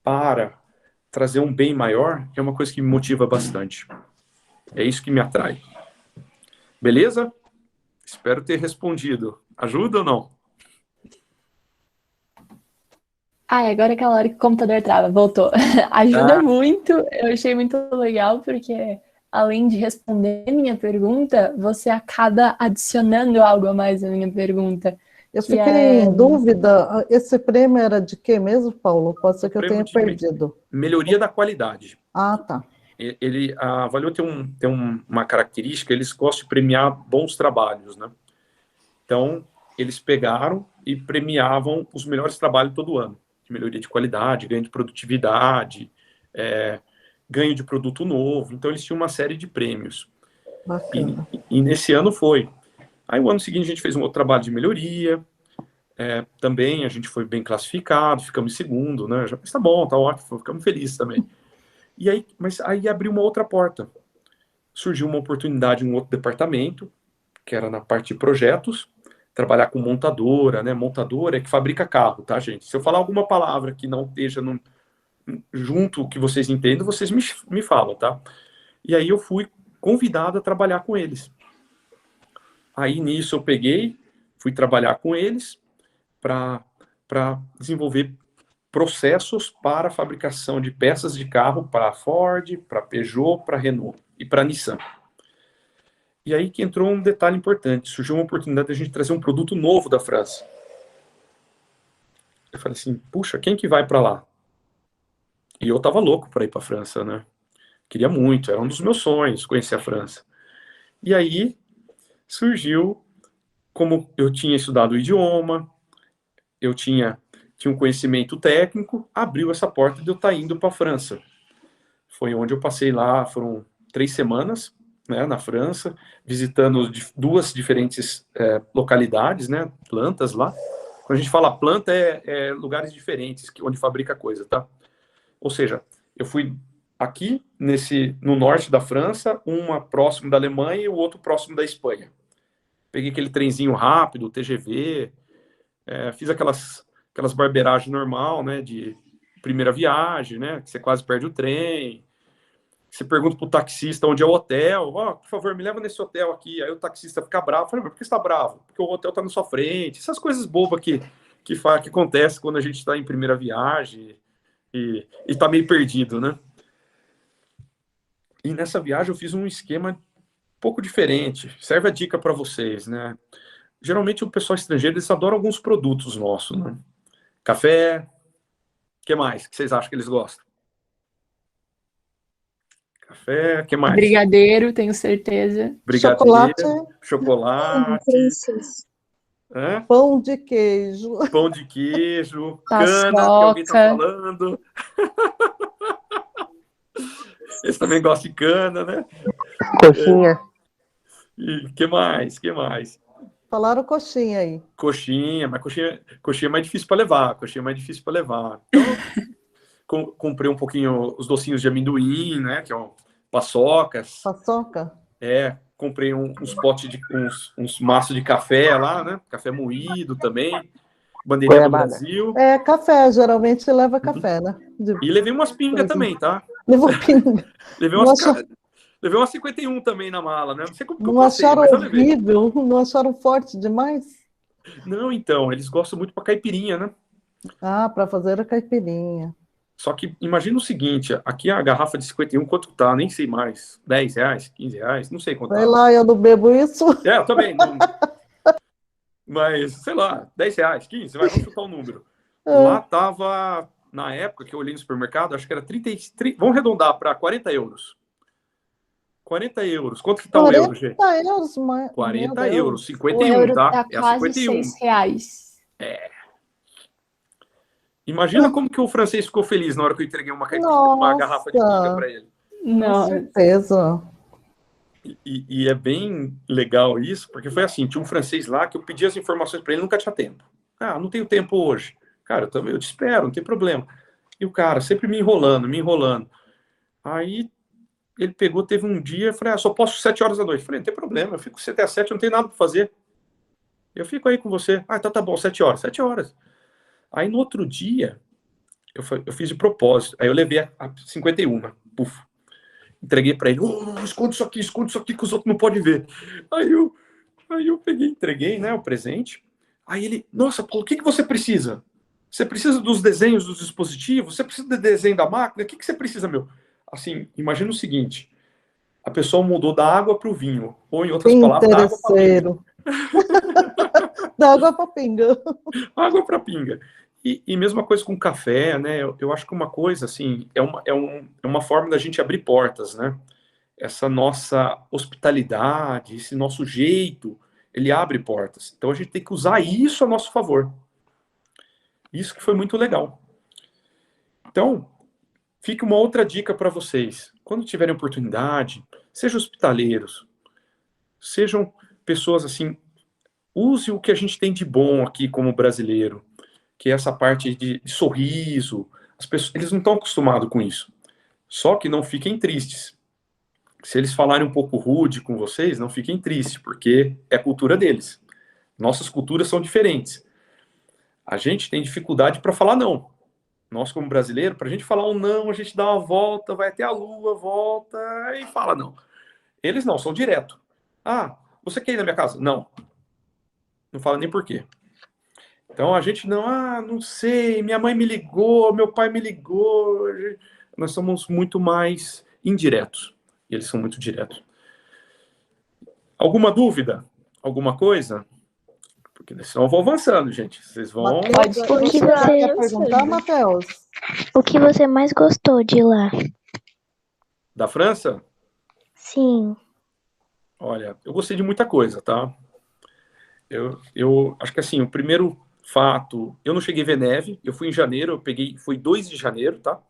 para trazer um bem maior é uma coisa que me motiva bastante. É isso que me atrai. Beleza? Espero ter respondido. Ajuda ou não? Agora é aquela hora que o computador trava, voltou. Ajuda muito, eu achei muito legal, porque além de responder minha pergunta, você acaba adicionando algo a mais à minha pergunta. Eu fiquei em dúvida, esse prêmio era de quê mesmo, Paulo? Pode ser que eu tenha perdido. Melhoria da qualidade. Tá. A Valeo tem uma característica, eles gostam de premiar bons trabalhos, né? Então, eles pegaram e premiavam os melhores trabalhos todo ano. De melhoria de qualidade, ganho de produtividade, ganho de produto novo. Então, eles tinham uma série de prêmios. Bacana. E nesse ano foi. Aí, o ano seguinte, a gente fez um outro trabalho de melhoria. Também a gente foi bem classificado, ficamos em 2º, né? Mas tá bom, tá ótimo, ficamos felizes também. Mas aí abriu uma outra porta. Surgiu uma oportunidade em um outro departamento, que era na parte de projetos, trabalhar com montadora, né? Montadora é que fabrica carro, tá, gente? Se eu falar alguma palavra que não esteja junto que vocês entendam, vocês me falam, tá? E aí eu fui convidado a trabalhar com eles. Aí nisso eu fui trabalhar com eles para desenvolver processos para a fabricação de peças de carro para a Ford, para a Peugeot, para a Renault e para a Nissan. E aí que entrou um detalhe importante, surgiu uma oportunidade de a gente trazer um produto novo da França. Eu falei assim, puxa, quem que vai para lá? E eu tava louco para ir para a França, né? Queria muito, era um dos meus sonhos, conhecer a França. E aí surgiu, como eu tinha estudado o idioma, eu tinha um conhecimento técnico, abriu essa porta de eu estar indo para a França. Foi onde eu passei lá, foram 3 semanas, né, na França, visitando 2 diferentes localidades, né, plantas lá. Quando a gente fala planta, é lugares diferentes, onde fabrica coisa, tá? Ou seja, eu fui aqui, no norte da França, uma próximo da Alemanha e o outro próximo da Espanha. Peguei aquele trenzinho rápido, TGV, fiz aquelas barbeiragens normal, né, de primeira viagem, né, que você quase perde o trem. Você pergunta pro taxista onde é o hotel, por favor, me leva nesse hotel aqui. Aí o taxista fica bravo. Fala, mas por que você tá bravo? Porque o hotel tá na sua frente. Essas coisas bobas que acontece quando a gente está em primeira viagem e tá meio perdido, né? E nessa viagem eu fiz um esquema um pouco diferente. Serve a dica para vocês, né? Geralmente o pessoal estrangeiro, eles adoram alguns produtos nossos, né? Café, o que mais que vocês acham que eles gostam? Café, o que mais? Brigadeiro, tenho certeza. Brigadeiro, chocolate, pão de queijo, cana, que alguém tá falando. Eles também gostam de cana, né? Coxinha. E que mais? Falaram coxinha aí. Coxinha, mas coxinha é mais difícil para levar. Então, comprei um pouquinho os docinhos de amendoim, né? Que é paçocas. Paçoca? Comprei uns potes uns maços de café lá, né? Café moído também. Bandeirinha do Brasil. Café, geralmente leva café, né? E levei umas pingas também, tá? Levou pinga. Levei umas 51 também na mala, né? Não sei como que eu Não passei, acharam mas eu levei. horrível? Não acharam forte demais? Não, então, eles gostam muito para caipirinha, né? Para fazer a caipirinha. Só que imagina o seguinte, aqui a garrafa de 51, quanto tá? Nem sei mais. R$10, R$15, não sei quanto tá. Sei lá, eu não bebo isso. Eu também. Não... Mas, sei lá, R$10, 15, vamos chutar o número. Lá tava, na época que eu olhei no supermercado, acho que era 30, vamos arredondar para 40 euros. 40 euros. Quanto que tá o euro, gente? 40 euros, mas... 40 euros, 51, o euro tá? É quase 51. R$6. Imagina como que o francês ficou feliz na hora que eu entreguei uma garrafa de pinga para ele. Com certeza. E é bem legal isso, porque foi assim, tinha um francês lá que eu pedi as informações para ele, nunca tinha tempo. Não tenho tempo hoje. Cara, eu te espero, não tem problema. E o cara sempre me enrolando. Aí ele teve um dia, eu falei, só posso 7 horas da noite. Eu falei, não tem problema, eu fico 7 às 7, eu não tenho nada para fazer. Eu fico aí com você. Então tá bom, 7 horas. 7 horas. Aí no outro dia, eu fiz de propósito. Aí eu levei a 51, puf. Entreguei para ele, esconde isso aqui que os outros não podem ver. Aí eu peguei, entreguei, né, o presente. Aí ele, nossa, Paulo, o que você precisa? Você precisa dos desenhos dos dispositivos? Você precisa do desenho da máquina? O que você precisa, meu? Assim, imagina o seguinte, a pessoa mudou da água para o vinho, ou em outras palavras, da água para pinga. Da água para pinga. Água para pinga. E mesma coisa com café, né? Eu acho que uma coisa, assim, é uma forma da gente abrir portas, né? Essa nossa hospitalidade, esse nosso jeito, ele abre portas. Então a gente tem que usar isso a nosso favor. Isso que foi muito legal. Então, fica uma outra dica para vocês. Quando tiverem oportunidade, sejam hospitaleiros, sejam pessoas assim, use o que a gente tem de bom aqui como brasileiro, que é essa parte de sorriso. As pessoas, eles não estão acostumados com isso. Só que não fiquem tristes. Se eles falarem um pouco rude com vocês, não fiquem tristes, porque é a cultura deles. Nossas culturas são diferentes. A gente tem dificuldade para falar não. Nós, como brasileiro, para a gente falar um não, a gente dá uma volta, vai até a lua, volta e fala não. Eles não, são direto. Você quer ir na minha casa? Não. Não fala nem por quê. Então a gente não sei, minha mãe me ligou, meu pai me ligou. Nós somos muito mais indiretos. E eles são muito diretos. Alguma dúvida? Alguma coisa? Porque senão eu vou avançando, gente. Vocês vão. Matheus, O que você- quer perguntar, Matheus? O que você mais gostou de lá? Da França? Sim. Olha, eu gostei de muita coisa, tá? Eu acho que assim, o primeiro fato, eu não cheguei a ver neve, eu fui em janeiro, fui 2 de janeiro, tá?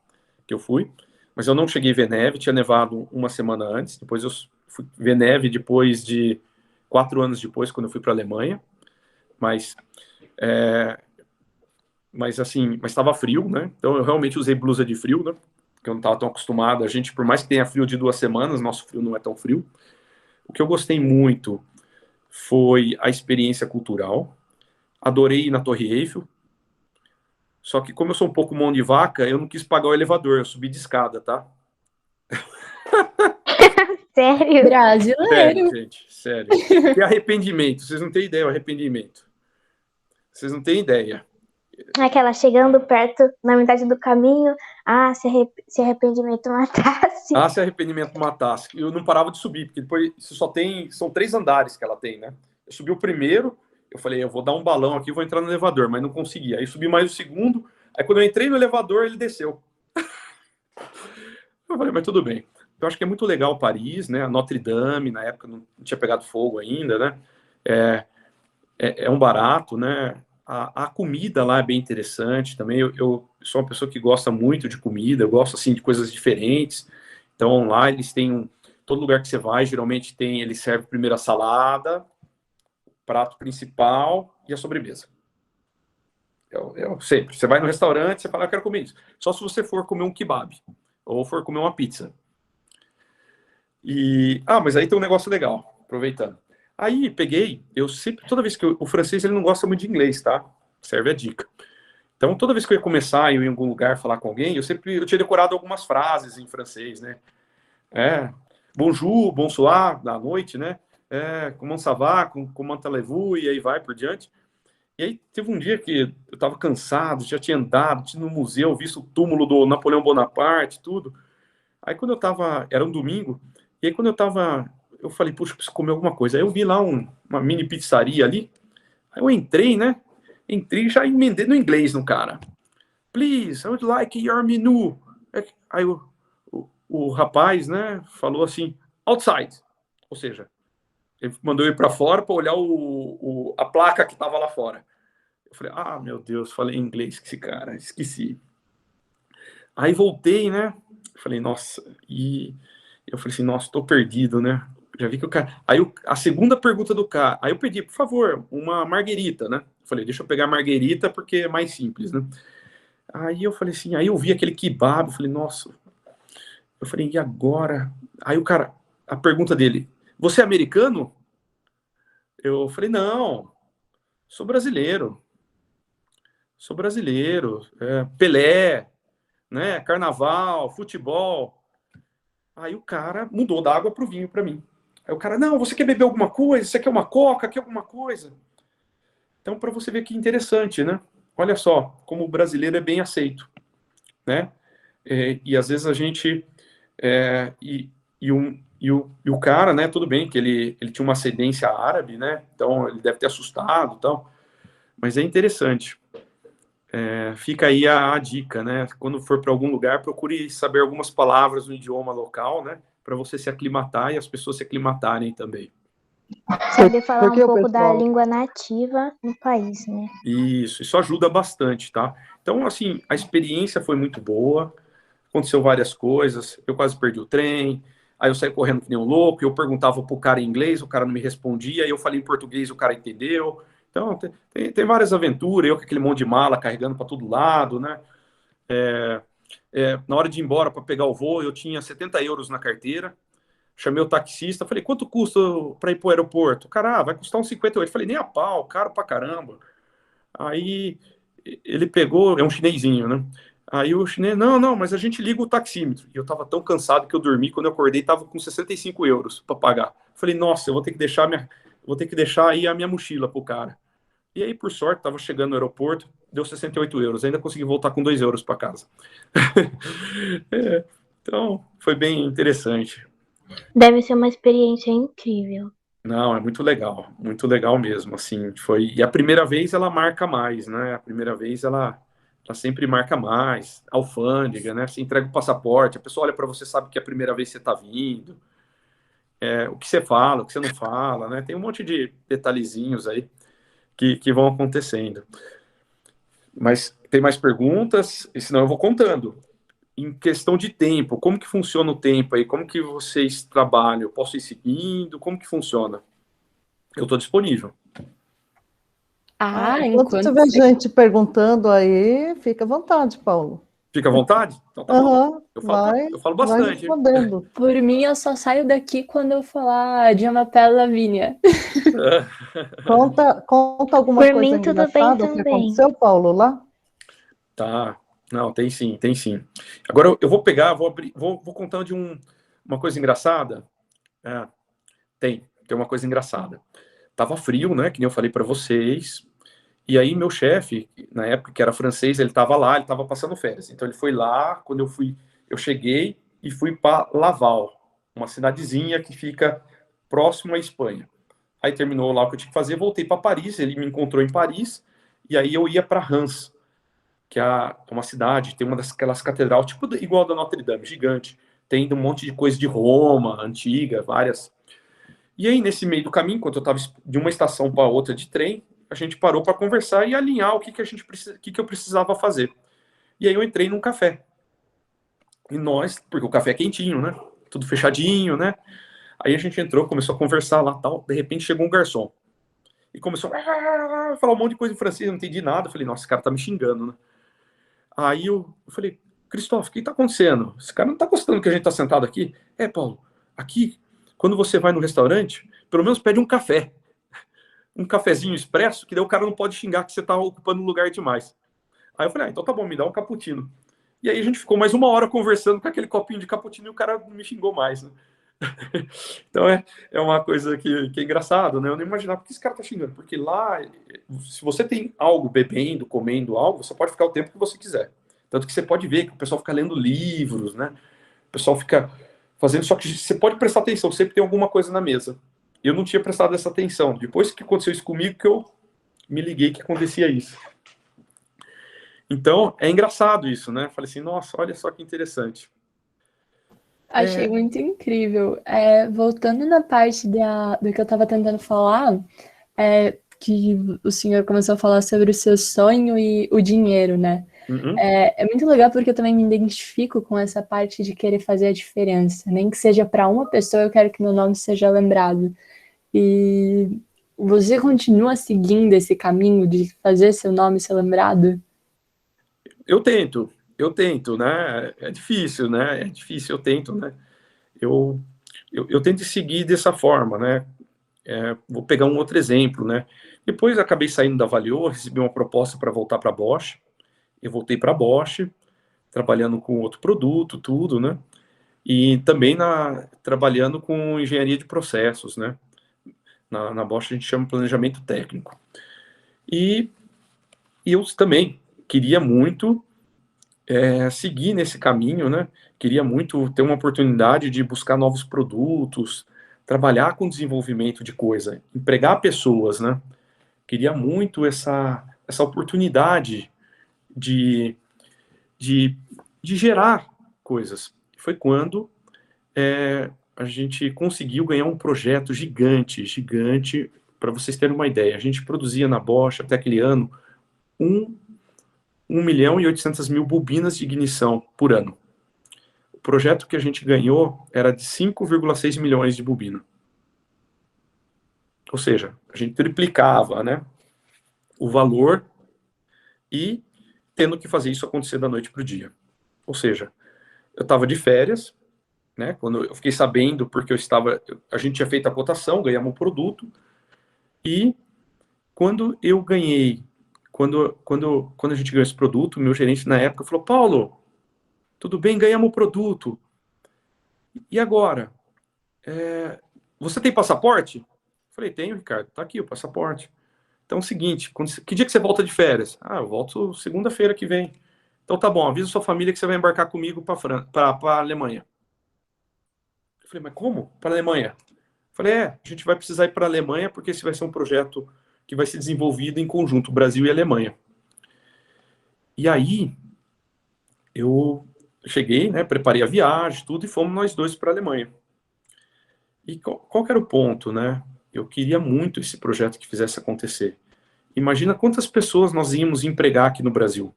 Que eu fui, mas eu não cheguei a ver neve, tinha nevado uma semana antes, depois eu fui ver neve depois de 4 anos depois, quando eu fui para a Alemanha, mas assim, mas estava frio, né? Então eu realmente usei blusa de frio, né? Porque eu não estava tão acostumado. A gente, por mais que tenha frio de 2 semanas, nosso frio não é tão frio. O que eu gostei muito foi a experiência cultural. Adorei ir na Torre Eiffel. Só que como eu sou um pouco mão de vaca, eu não quis pagar o elevador, eu subi de escada, tá? Sério? Brasileiro. Sério, gente, sério. Que arrependimento, vocês não têm ideia, o arrependimento. Vocês não têm ideia. Aquela chegando perto, na metade do caminho, se arrependimento matasse. Se arrependimento matasse. Eu não parava de subir, porque depois são 3 andares que ela tem, né? Eu subi o primeiro, eu falei, eu vou dar um balão aqui, vou entrar no elevador, mas não consegui. Aí subi mais o segundo, aí quando eu entrei no elevador, ele desceu. Eu falei, mas tudo bem. Eu acho que é muito legal Paris, né? A Notre Dame, na época não tinha pegado fogo ainda, né? É um barato, né? A comida lá é bem interessante também. Eu sou uma pessoa que gosta muito de comida, eu gosto assim de coisas diferentes. Então lá eles têm todo lugar que você vai, geralmente eles servem primeiro a salada, prato principal e a sobremesa. Eu sempre. Você vai no restaurante, você fala, eu quero comer isso. Só se você for comer um kebab ou for comer uma pizza. Mas aí tem um negócio legal, aproveitando. Aí eu sempre, toda vez que o francês ele não gosta muito de inglês, tá? Serve a dica. Então, toda vez que eu ia começar eu ia em algum lugar falar com alguém, eu tinha decorado algumas frases em francês, né? Bonjour, bonsoir, da noite, né? Comment ça va, comment allez-vous, e aí vai por diante. E aí teve um dia que eu estava cansado, já tinha andado, tinha no museu, visto o túmulo do Napoleão Bonaparte, tudo. Aí quando era um domingo, e aí quando eu falei, puxa, preciso comer alguma coisa. Aí eu vi lá uma mini pizzaria ali, aí eu entrei, né? Entrei e já emendei no inglês no cara. Please, I would like your menu. Aí o rapaz, né, falou assim, outside. Ou seja, ele mandou eu ir para fora para olhar a placa que estava lá fora. Eu falei, meu Deus, falei em inglês com esse cara, esqueci. Aí voltei, né? Falei, nossa, e eu falei assim, nossa, tô perdido, né? Já vi que o cara. Aí a segunda pergunta do cara, aí eu pedi, por favor, uma marguerita, né? Eu falei, deixa eu pegar a marguerita porque é mais simples, né? Aí eu falei assim, aí eu vi aquele kebab, eu falei, nossa. Eu falei, e agora? Aí o cara, a pergunta dele, você é americano? Eu falei, não, sou brasileiro. Sou brasileiro. Pelé, né? Carnaval, futebol. Aí o cara mudou da água pro vinho para mim. Aí o cara, não, você quer beber alguma coisa? Você quer uma coca? Quer alguma coisa? Então, para você ver que interessante, né? Olha só, como o brasileiro é bem aceito, né? E às vezes a gente... o cara, né? Tudo bem que ele tinha uma ascendência árabe, né? Então, ele deve ter assustado e tal. Mas é interessante. Fica aí a dica, né? Quando for para algum lugar, procure saber algumas palavras no idioma local, né? Para você se aclimatar e as pessoas se aclimatarem também. Saber falar Porque um o pouco da pessoal- língua nativa no país, né? Isso ajuda bastante, tá? Então, assim, a experiência foi muito boa, aconteceu várias coisas, eu quase perdi o trem, aí eu saí correndo que nem um louco, eu perguntava pro cara em inglês, o cara não me respondia, aí eu falei em português, o cara entendeu. Então, tem várias aventuras, eu com aquele monte de mala carregando para todo lado, né? Na hora de ir embora para pegar o voo, eu tinha 70 euros na carteira, chamei o taxista, falei, quanto custa para ir para o aeroporto? O cara, vai custar uns 58. Eu falei, nem a pau, caro pra caramba. Aí ele pegou, é um chinesinho, né? Aí o chinês, não, mas a gente liga o taxímetro. E eu tava tão cansado que eu dormi, quando eu acordei, tava com 65 euros para pagar. Falei, nossa, eu vou ter que deixar aí a minha mochila pro cara. E aí, por sorte, estava chegando no aeroporto, deu 68 euros. Ainda consegui voltar com 2 euros para casa. Então, foi bem interessante. Deve ser uma experiência incrível. Não, é muito legal mesmo, assim, foi, e a primeira vez ela marca mais, né, a primeira vez ela sempre marca mais, alfândega, né, você entrega o passaporte, a pessoa olha para você, sabe que é a primeira vez que você está vindo, o que você fala, o que você não fala, né, tem um monte de detalhezinhos aí que vão acontecendo. Mas tem mais perguntas? E senão eu vou contando. Em questão de tempo, como que funciona o tempo aí? Como que vocês trabalham? Eu posso ir seguindo? Como que funciona? Eu estou disponível. Enquanto tiver gente perguntando aí, fica à vontade, Paulo. Fica à vontade? Então tá bom. Eu falo vai bastante. respondendo. Por mim, eu só saio daqui quando eu falar de Amapela Lavínia. Conta alguma Por coisa mim, tudo bem engraçada que também. aconteceu, Paulo, lá? Tá. Não, tem sim, tem sim. Agora eu vou pegar, vou abrir, vou contar de uma coisa engraçada. Tem uma coisa engraçada. Tava frio, né? Que nem eu falei para vocês. E aí meu chefe, na época que era francês, ele tava lá, ele tava passando férias. Então ele foi lá, quando eu cheguei e fui para Laval, uma cidadezinha que fica próximo à Espanha. Aí terminou lá o que eu tinha que fazer, voltei para Paris, ele me encontrou em Paris, e aí eu ia para Reims, que é uma cidade, tem uma daquelas catedral, tipo igual a da Notre Dame, gigante. Tem um monte de coisa de Roma, antiga, várias. E aí, nesse meio do caminho, enquanto eu estava de uma estação para outra de trem, a gente parou para conversar e alinhar o que eu precisava fazer. E aí eu entrei num café. E nós, porque o café é quentinho, né? Tudo fechadinho, né? Aí a gente entrou, começou a conversar lá, tal. De repente chegou um garçom. E começou a falar um monte de coisa em francês, eu não entendi nada. Eu falei, nossa, esse cara tá me xingando, né? Aí eu falei, Cristóvão, o que tá acontecendo? Esse cara não tá gostando que a gente tá sentado aqui? Paulo, aqui, quando você vai no restaurante, pelo menos pede um café. Um cafezinho expresso, que daí o cara não pode xingar que você tá ocupando um lugar demais. Aí eu falei, então tá bom, me dá um cappuccino. E aí a gente ficou mais uma hora conversando com aquele copinho de cappuccino e o cara me xingou mais, né? Então é uma coisa que é engraçado, né? Eu não imaginava porque esse cara tá xingando, porque lá, se você tem algo bebendo, comendo algo, você pode ficar o tempo que você quiser. Tanto que você pode ver que o pessoal fica lendo livros, né? O pessoal fica fazendo, só que você pode prestar atenção, sempre tem alguma coisa na mesa. Eu não tinha prestado essa atenção. Depois que aconteceu isso comigo, que eu me liguei que acontecia isso. Então, é engraçado isso, né? Falei assim, nossa, olha só que interessante. Achei muito incrível. Voltando na parte do que eu estava tentando falar, que o senhor começou a falar sobre o seu sonho e o dinheiro, né? Uhum. É muito legal porque eu também me identifico com essa parte de querer fazer a diferença. Nem que seja para uma pessoa, eu quero que meu nome seja lembrado. E você continua seguindo esse caminho de fazer seu nome ser lembrado? Eu tento, né? É difícil, né? É difícil, eu tento, né? Eu tento seguir dessa forma, né? Vou pegar um outro exemplo, né? Depois acabei saindo da Valeo, recebi uma proposta para voltar para a Bosch. Eu voltei para a Bosch, trabalhando com outro produto, tudo, né? E também trabalhando com engenharia de processos, né? Na Bosch a gente chama planejamento técnico. E eu também queria muito seguir nesse caminho, né? Queria muito ter uma oportunidade de buscar novos produtos, trabalhar com desenvolvimento de coisa, empregar pessoas, né? Queria muito essa oportunidade de gerar coisas. Foi quando a gente conseguiu ganhar um projeto gigante. Para vocês terem uma ideia, a gente produzia na Bosch até aquele ano 1.800.000 bobinas de ignição por ano. O projeto que a gente ganhou era de 5,6 milhões de bobinas. Ou seja, a gente triplicava, né, o valor e tendo que fazer isso acontecer da noite para o dia. Ou seja, eu estava de férias, né, quando eu fiquei sabendo, porque a gente tinha feito a cotação, ganhamos um produto, e quando eu ganhei, quando a gente ganhou esse produto, meu gerente na época falou, Paulo, tudo bem, ganhamos o produto, e agora? Você tem passaporte? Falei, tenho, Ricardo, tá aqui o passaporte. Então é o seguinte, que dia que você volta de férias? Ah, eu volto segunda-feira que vem. Então tá bom, avisa sua família que você vai embarcar comigo para a Alemanha. Eu falei, mas como? Para a Alemanha? Eu falei, a gente vai precisar ir para a Alemanha porque esse vai ser um projeto que vai ser desenvolvido em conjunto, Brasil e Alemanha. E aí, eu cheguei, né, preparei a viagem, tudo, e fomos nós dois para a Alemanha. E qual que era o ponto, né? Eu queria muito esse projeto que fizesse acontecer. Imagina quantas pessoas nós íamos empregar aqui no Brasil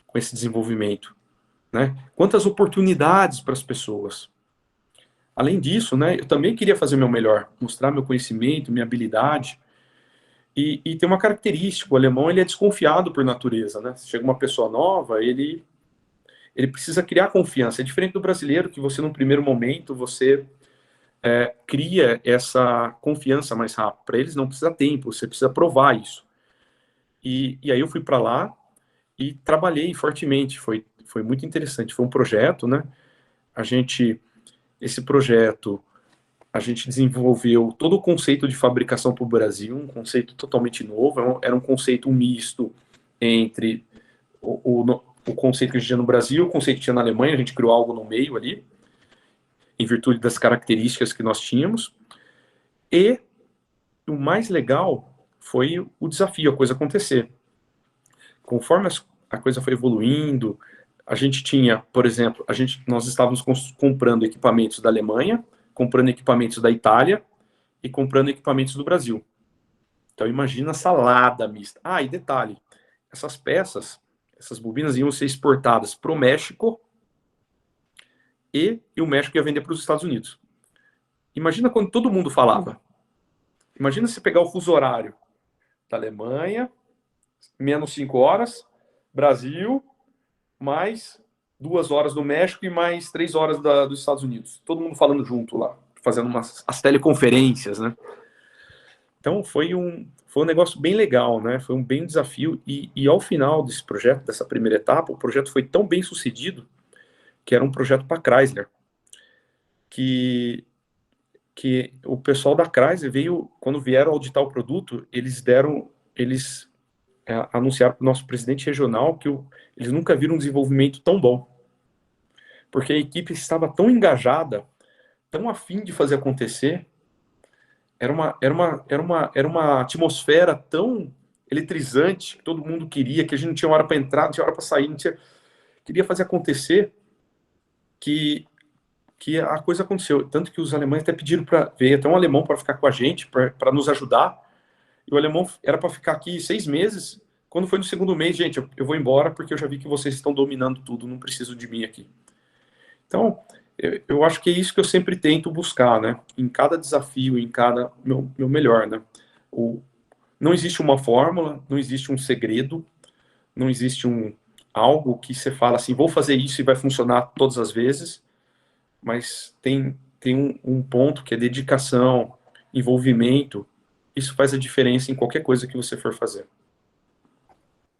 com esse desenvolvimento, né? Quantas oportunidades para as pessoas. Além disso, né, eu também queria fazer o meu melhor, mostrar meu conhecimento, minha habilidade. E tem uma característica, o alemão ele é desconfiado por natureza, né? Se chega uma pessoa nova, ele precisa criar confiança. É diferente do brasileiro, que você, num primeiro momento, você cria essa confiança mais rápido. Para eles não precisa tempo, você precisa provar isso. E aí eu fui para lá e trabalhei fortemente. Foi muito interessante. Foi um projeto, né? Esse projeto, a gente desenvolveu todo o conceito de fabricação para o Brasil, um conceito totalmente novo. Era um conceito misto entre o conceito que a gente tinha no Brasil, o conceito que tinha na Alemanha. A gente criou algo no meio ali, em virtude das características que nós tínhamos. E o mais legal foi o desafio, a coisa acontecer. Conforme a coisa foi evoluindo, a gente tinha, por exemplo, nós estávamos comprando equipamentos da Alemanha, comprando equipamentos da Itália e comprando equipamentos do Brasil. Então imagina a salada mista. Ah, e detalhe, essas peças, essas bobinas iam ser exportadas para o México e o México ia vender para os Estados Unidos. Imagina quando todo mundo falava. Imagina se pegar o fuso horário da Alemanha, menos 5 horas, Brasil, mais 2 horas do México e mais 3 horas dos Estados Unidos. Todo mundo falando junto lá, fazendo as teleconferências, né? Então foi um negócio bem legal, né? Foi um bem desafio. E ao final desse projeto, dessa primeira etapa, o projeto foi tão bem sucedido que era um projeto para a Chrysler, que o pessoal da Chrysler veio, quando vieram auditar o produto, eles anunciaram para o nosso presidente regional que eles nunca viram um desenvolvimento tão bom, porque a equipe estava tão engajada, tão afim de fazer acontecer, era uma atmosfera tão eletrizante, que todo mundo queria, que a gente não tinha hora para entrar, não tinha hora para sair, queria fazer acontecer, que a coisa aconteceu. Tanto que os alemães até pediram para ver até um alemão para ficar com a gente, para nos ajudar. E o alemão era para ficar aqui 6 meses. Quando foi no segundo mês, gente, eu vou embora porque eu já vi que vocês estão dominando tudo, não preciso de mim aqui. Então, eu acho que é isso que eu sempre tento buscar, né? Em cada desafio, em cada meu melhor, né? Não existe uma fórmula, não existe um segredo, não existe algo que você fala assim, vou fazer isso e vai funcionar todas as vezes, mas tem um ponto que é dedicação, envolvimento. Isso faz a diferença em qualquer coisa que você for fazer.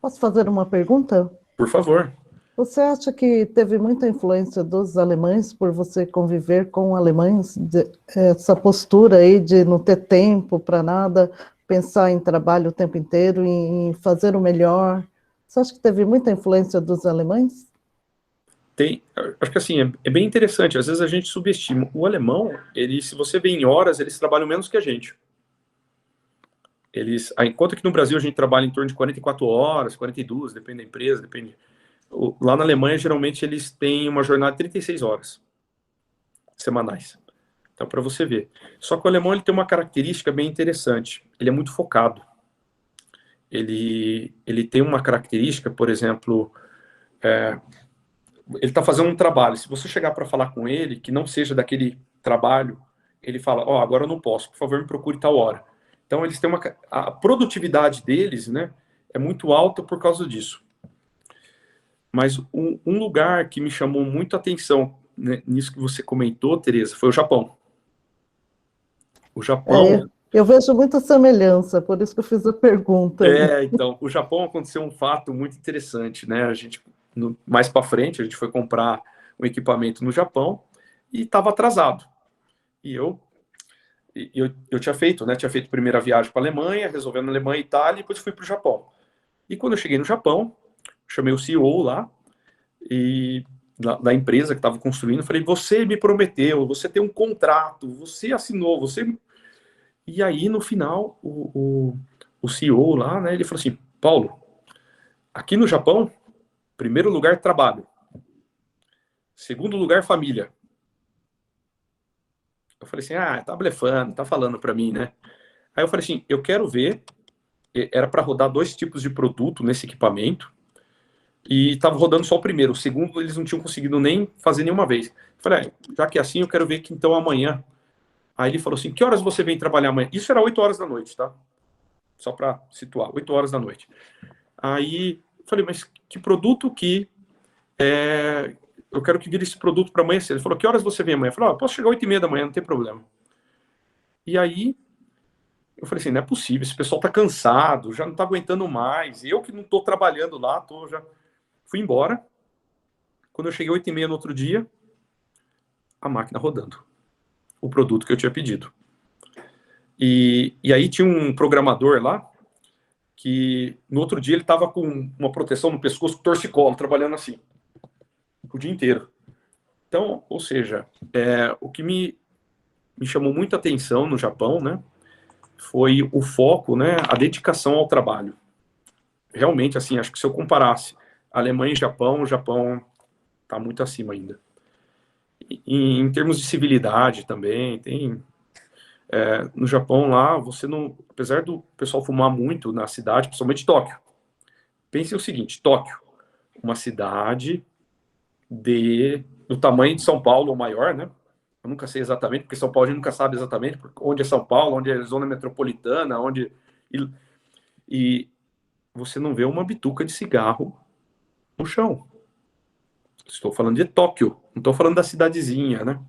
Posso fazer uma pergunta? Por favor. Você acha que teve muita influência dos alemães por você conviver com alemães? Essa postura aí de não ter tempo para nada, pensar em trabalho o tempo inteiro, em fazer o melhor. Você acha que teve muita influência dos alemães? Acho que assim, é bem interessante. Às vezes a gente subestima. O alemão, se você vê em horas, eles trabalham menos que a gente. Enquanto que no Brasil a gente trabalha em torno de 44 horas, 42, depende da empresa, depende. Lá na Alemanha, geralmente, eles têm uma jornada de 36 horas semanais. Então, para você ver. Só que o alemão ele tem uma característica bem interessante. Ele é muito focado. Ele tem uma característica, por exemplo, ele está fazendo um trabalho. Se você chegar para falar com ele, que não seja daquele trabalho, ele fala, agora eu não posso, por favor, me procure tal hora. Então, eles têm a produtividade deles, né, é muito alta por causa disso. Mas um lugar que me chamou muito a atenção, né, nisso que você comentou, Tereza, foi o Japão. O Japão... eu vejo muita semelhança, por isso que eu fiz a pergunta. Então, o Japão aconteceu um fato muito interessante, né? Mais para frente, a gente foi comprar um equipamento no Japão e estava atrasado. E eu eu tinha feito, né? Tinha feito a primeira viagem para a Alemanha, resolvendo Alemanha e Itália, e depois fui para o Japão. E quando eu cheguei no Japão, chamei o CEO lá, e da empresa que estava construindo, falei, você me prometeu, você tem um contrato, você assinou, você... E aí, no final, o CEO lá, né, ele falou assim, Paulo, aqui no Japão, primeiro lugar, trabalho. Segundo lugar, família. Eu falei assim, tá blefando, tá falando para mim, né? Aí eu falei assim, eu quero ver, era para rodar 2 tipos de produto nesse equipamento, e estava rodando só o primeiro, o segundo eles não tinham conseguido nem fazer nenhuma vez. Eu falei, já que é assim, eu quero ver que então amanhã. Aí ele falou assim, que horas você vem trabalhar amanhã? Isso era 8 horas da noite, tá? Só para situar, 8 horas da noite. Aí eu falei, mas que produto que eu quero que vire esse produto para amanhã cedo. Ele falou, que horas você vem amanhã? Eu falei, posso chegar 8h30 da manhã, não tem problema. E aí eu falei assim, não é possível, esse pessoal tá cansado, já não tá aguentando mais, eu que não tô trabalhando lá, já... Fui embora. Quando eu cheguei 8h30 no outro dia, a máquina rodando. O produto que eu tinha pedido. E aí tinha um programador lá, que no outro dia ele estava com uma proteção no pescoço, torcicolo, trabalhando assim, o dia inteiro. Então, ou seja, o que me chamou muita atenção no Japão, né, foi o foco, né, a dedicação ao trabalho. Realmente, assim, acho que se eu comparasse Alemanha e Japão, o Japão está muito acima ainda. E, em termos de civilidade também, tem... no Japão lá, você não... Apesar do pessoal fumar muito na cidade, principalmente Tóquio. Pense o seguinte, Tóquio, uma cidade do tamanho de São Paulo ou maior, né? Eu nunca sei exatamente, porque São Paulo a gente nunca sabe exatamente onde é São Paulo, onde é a zona metropolitana, onde... E você não vê uma bituca de cigarro no chão. Estou falando de Tóquio, não estou falando da cidadezinha, né? Não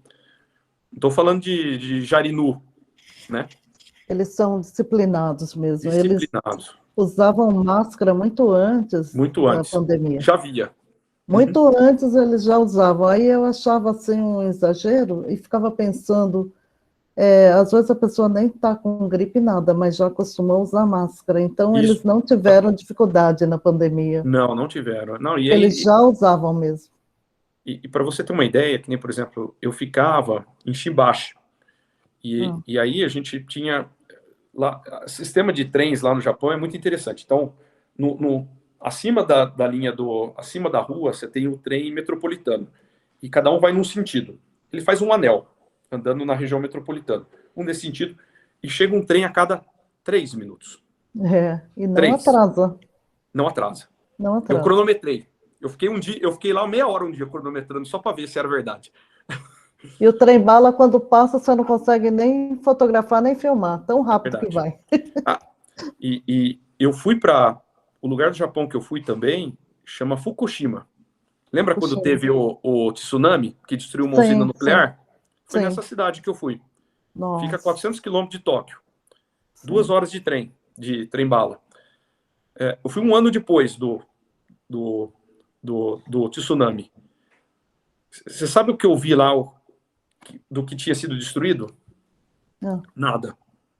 estou falando de Jarinu, né? Eles são disciplinados mesmo. Disciplinados. Eles usavam máscara muito antes da pandemia. Já havia. Muito antes eles já usavam. Aí eu achava assim um exagero e ficava pensando, às vezes a pessoa nem está com gripe nada, mas já acostumou a usar máscara. Então eles não tiveram dificuldade na pandemia. Não tiveram. Não, e aí, eles já usavam mesmo. E para você ter uma ideia, que nem, por exemplo, eu ficava em Shibashi. E aí a gente tinha... Lá, o sistema de trens lá no Japão é muito interessante. Então, acima da linha acima da rua, você tem o trem metropolitano. E cada um vai num sentido. Ele faz um anel, andando na região metropolitana. Um nesse sentido. E chega um trem a cada 3 minutos. E não atrasa. Não atrasa. Não atrasa. Eu cronometrei. Eu fiquei lá meia hora um dia cronometrando, só para ver se era verdade. E o trem-bala, quando passa, você não consegue nem fotografar, nem filmar. Tão rápido que vai. E eu fui para... O lugar do Japão que eu fui também chama Fukushima. Lembra quando teve o tsunami, que destruiu uma usina nuclear? Foi nessa cidade que eu fui. Nossa. Fica a 400 quilômetros de Tóquio. 2 horas de trem-bala. Eu fui um ano depois do tsunami. Você sabe o que eu vi lá do que tinha sido destruído? Não. Nada.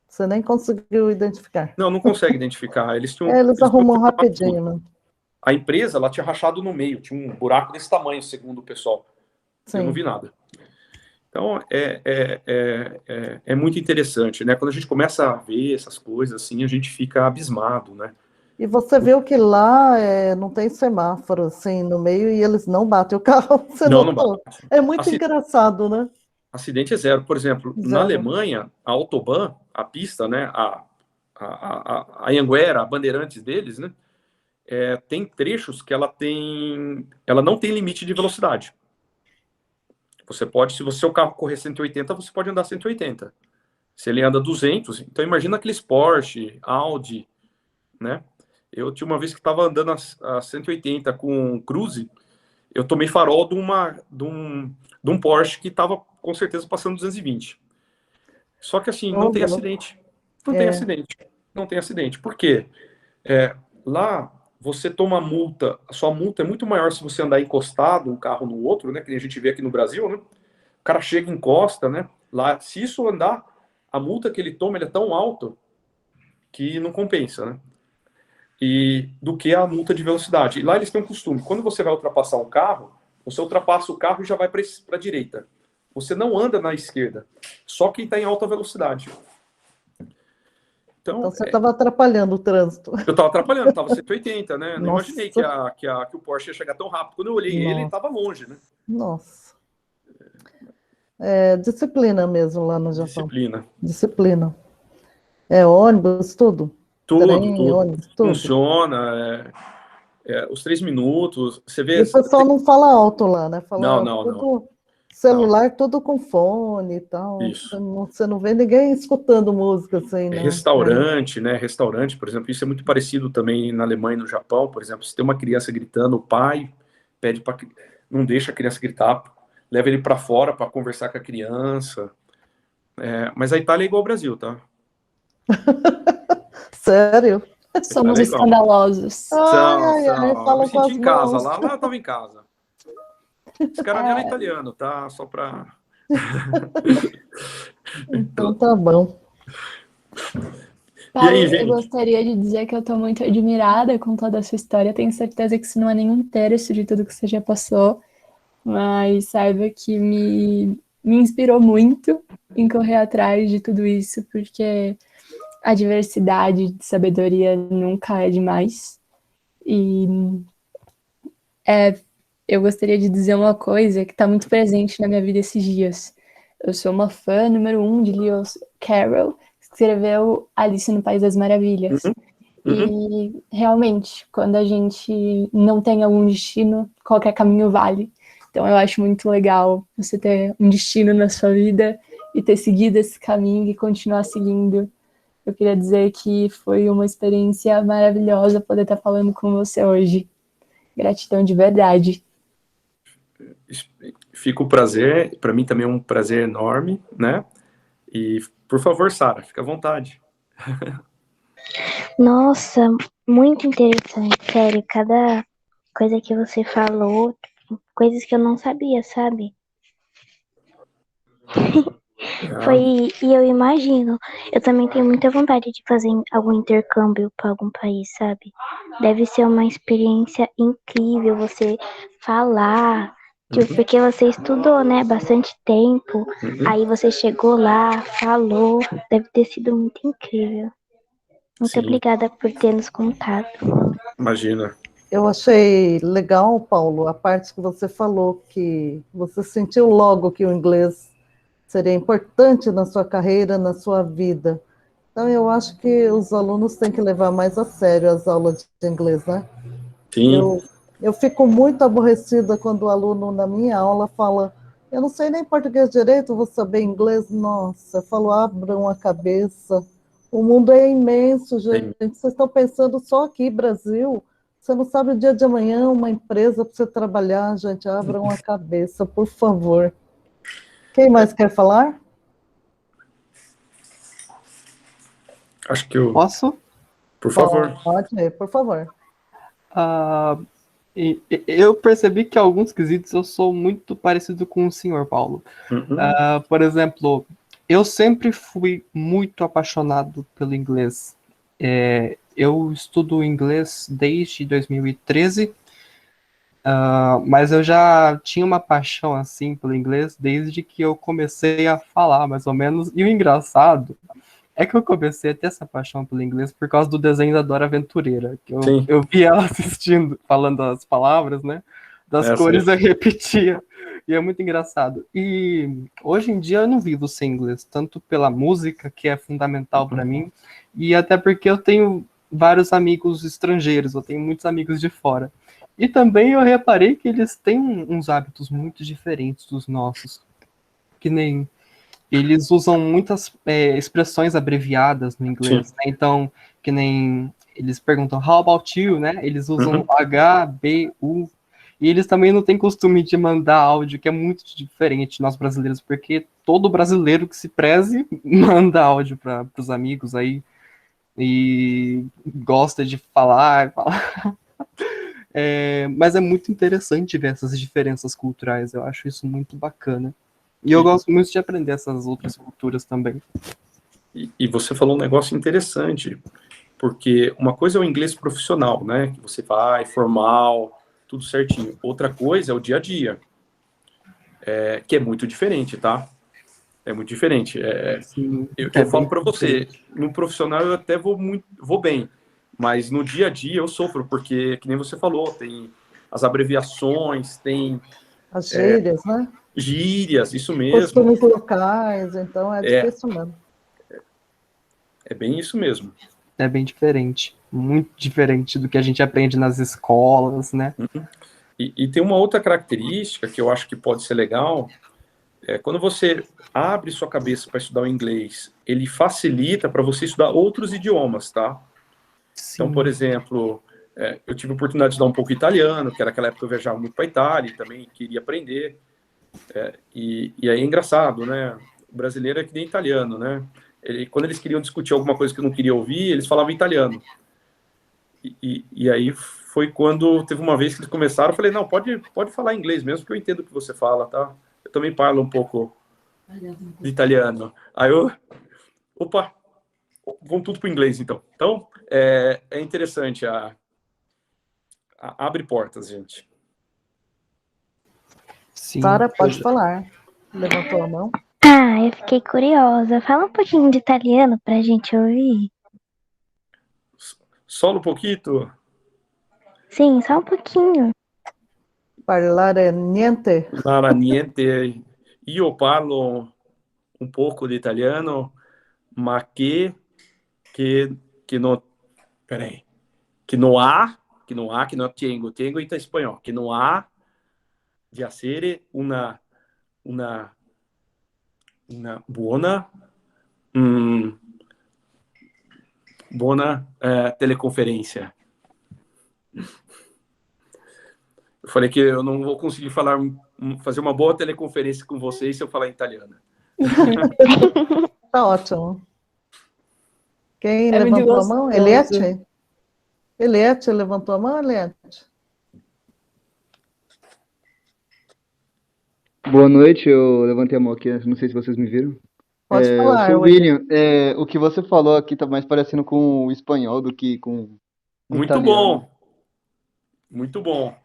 Você nem conseguiu identificar. Não consegue identificar. Eles arrumam rapidinho, né? A empresa, ela tinha rachado no meio, tinha um buraco desse tamanho, segundo o pessoal. Sim. Eu não vi nada. Então, é muito interessante, né? Quando a gente começa a ver essas coisas, assim, a gente fica abismado, né? E você viu que lá não tem semáforo, assim, no meio, e eles não batem o carro. Você não bate. É muito engraçado, né? Acidente é zero. Por exemplo, na Alemanha, a Autobahn, a pista, né? A Anhanguera, a Bandeirantes deles, né? Tem trechos que ela não tem limite de velocidade. Você pode, se o seu carro correr 180, você pode andar 180. Se ele anda 200, então imagina aqueles Porsche, Audi, né? Eu tinha uma vez que estava andando a 180 com um Cruze, eu tomei farol de um Porsche que estava com certeza passando 220. Só que assim, não tem acidente. Não tem acidente. Por quê? Lá você toma multa, a sua multa é muito maior se você andar encostado um carro no outro, né? Que a gente vê aqui no Brasil, né? O cara chega e encosta, né? Lá, se isso andar a multa que ele toma ele é tão alta que não compensa, né? E do que a multa de velocidade. E lá eles têm um costume, quando você vai ultrapassar um carro, você ultrapassa o carro e já vai para a direita. Você não anda na esquerda, só quem está em alta velocidade. Então Então, você estava atrapalhando o trânsito. eu estava atrapalhando, estava 180, né? Não Nossa. imaginei que o Porsche ia chegar tão rápido. Quando eu olhei ele estava longe, né? Nossa. É disciplina mesmo lá no Japão. Disciplina. Disciplina. É ônibus, tudo. Trem, Tudo. ônibus, tudo. Funciona. Os 3 minutos. Você E vê. o pessoal não fala alto lá, né? Fala Não. tudo celular, tudo com fone e tal. Isso. Você não vê ninguém escutando música assim, né? Restaurante, né? Restaurante, por exemplo, isso é muito parecido também na Alemanha e no Japão, por exemplo, se tem uma criança gritando, o pai pede para não deixa a criança gritar, leva ele para fora para conversar com a criança. Mas a Itália é igual ao Brasil, tá? Sério? Somos É igual. escandalosos. Ai, Eu falam me com senti as em casa mãos. lá eu tava em casa. Esse cara nem era italiano, tá? Só para. Então tá bom. Paulo, aí, eu gente? gostaria de dizer que eu estou muito admirada com toda a sua história. Tenho certeza que isso não é nenhum terço de tudo que você já passou, mas saiba que me inspirou muito em correr atrás de tudo isso, porque a diversidade de sabedoria nunca é demais. E eu gostaria de dizer uma coisa que está muito presente na minha vida esses dias. Eu sou uma fã número 1 de Lewis Carroll, que escreveu Alice no País das Maravilhas. E realmente, quando a gente não tem algum destino, qualquer caminho vale. Então eu acho muito legal você ter um destino na sua vida e ter seguido esse caminho e continuar seguindo. Eu queria dizer que foi uma experiência maravilhosa poder estar falando com você hoje. Gratidão de verdade. Fica o prazer, para mim também é um prazer enorme, né? E, por favor, Sara, fica à vontade. Nossa, muito interessante, sério. Cada coisa que você falou, coisas que eu não sabia, sabe? E eu imagino, eu também tenho muita vontade de fazer algum intercâmbio para algum país, sabe? Deve ser uma experiência incrível você falar, porque você estudou, né, bastante tempo, aí você chegou lá, falou, deve ter sido muito incrível. Muito Sim. obrigada por ter nos contado. Imagina. Eu achei legal, Paulo, a parte que você falou que você sentiu logo que o inglês seria importante na sua carreira, na sua vida. Então, eu acho que os alunos têm que levar mais a sério as aulas de inglês, né? Sim. Eu fico muito aborrecida quando o aluno na minha aula fala: eu não sei nem português direito, vou saber inglês. Nossa, eu falo, abram a cabeça. O mundo é imenso, gente. Vocês estão pensando só aqui, Brasil. Você não sabe o dia de amanhã, uma empresa para você trabalhar, gente. Abram a cabeça, por favor. Quem mais quer falar? Acho que eu... Posso? Por favor. Pode, por favor. Eu percebi que em alguns quesitos eu sou muito parecido com o senhor Paulo. Por exemplo, eu sempre fui muito apaixonado pelo inglês. Eu estudo inglês desde 2013, mas eu já tinha uma paixão assim pelo inglês desde que eu comecei a falar, mais ou menos. E o engraçado é que eu comecei a ter essa paixão pelo inglês por causa do desenho da Dora Aventureira, que eu vi ela assistindo, falando as palavras, né? Das cores eu repetia. E é muito engraçado. E hoje em dia eu não vivo sem inglês, tanto pela música, que é fundamental para mim, e até porque eu tenho vários amigos estrangeiros, eu tenho muitos amigos de fora. E também eu reparei que eles têm uns hábitos muito diferentes dos nossos, que nem... Eles usam muitas expressões abreviadas no inglês, né? Então, que nem eles perguntam how about you, né? Eles usam H, B, U. E eles também não têm costume de mandar áudio, que é muito diferente nós brasileiros, porque todo brasileiro que se preze manda áudio para os amigos aí e gosta de falar. Mas é muito interessante ver essas diferenças culturais. Eu acho isso muito bacana. E eu gosto muito de aprender essas outras culturas também. E você falou um negócio interessante, porque uma coisa é o inglês profissional, né? Que você vai, formal, tudo certinho. Outra coisa é o dia a dia, que é muito diferente, tá? É muito diferente. Sim, Eu bem falo para você, diferente. no profissional eu até vou bem, mas no dia a dia eu sofro, porque, que nem você falou, tem as abreviações, tem As gírias, né? gírias, isso mesmo. Costumes locais, então é É, difícil mesmo. é bem isso mesmo. É bem diferente. Muito diferente do que a gente aprende nas escolas, né? E tem uma outra característica que eu acho que pode ser legal, quando você abre sua cabeça para estudar o inglês, ele facilita para você estudar outros idiomas, tá? Então, por Sim. exemplo, eu tive a oportunidade de estudar um pouco italiano, que era aquela época que eu viajava muito para a Itália e também queria aprender. E aí é engraçado, né? O brasileiro é que nem italiano, né? Quando eles queriam discutir alguma coisa que eu não queria ouvir, eles falavam italiano. E aí foi quando teve uma vez que eles começaram, eu falei, não, pode falar inglês mesmo, que eu entendo o que você fala, tá? Eu também falo um pouco de italiano. Aí opa, vamos tudo para o inglês, então. Então, é interessante, abre portas, gente. Sim. Sara, pode falar. Levantou a mão. Ah, eu fiquei curiosa. Fala um pouquinho de italiano pra gente ouvir. Solo um pouquinho. Sim, só um pouquinho. Parlare niente. Para niente, io parlo un poco di italiano, ma que não, peraí, que não tenho em espanhol, que não há de hacer una buona teleconferência. Eu falei que eu não vou conseguir fazer uma boa teleconferência com vocês se eu falar italiano. Tá ótimo. Quem É muito levantou a gostoso. mão? Eliette? Eliette levantou a mão, Eliette? Boa noite, eu levantei a mão aqui, não sei se vocês me viram. Pode Eu falar, sou o William. William. O que você falou aqui tá mais parecendo com o espanhol do que com o Muito italiano. bom, muito bom.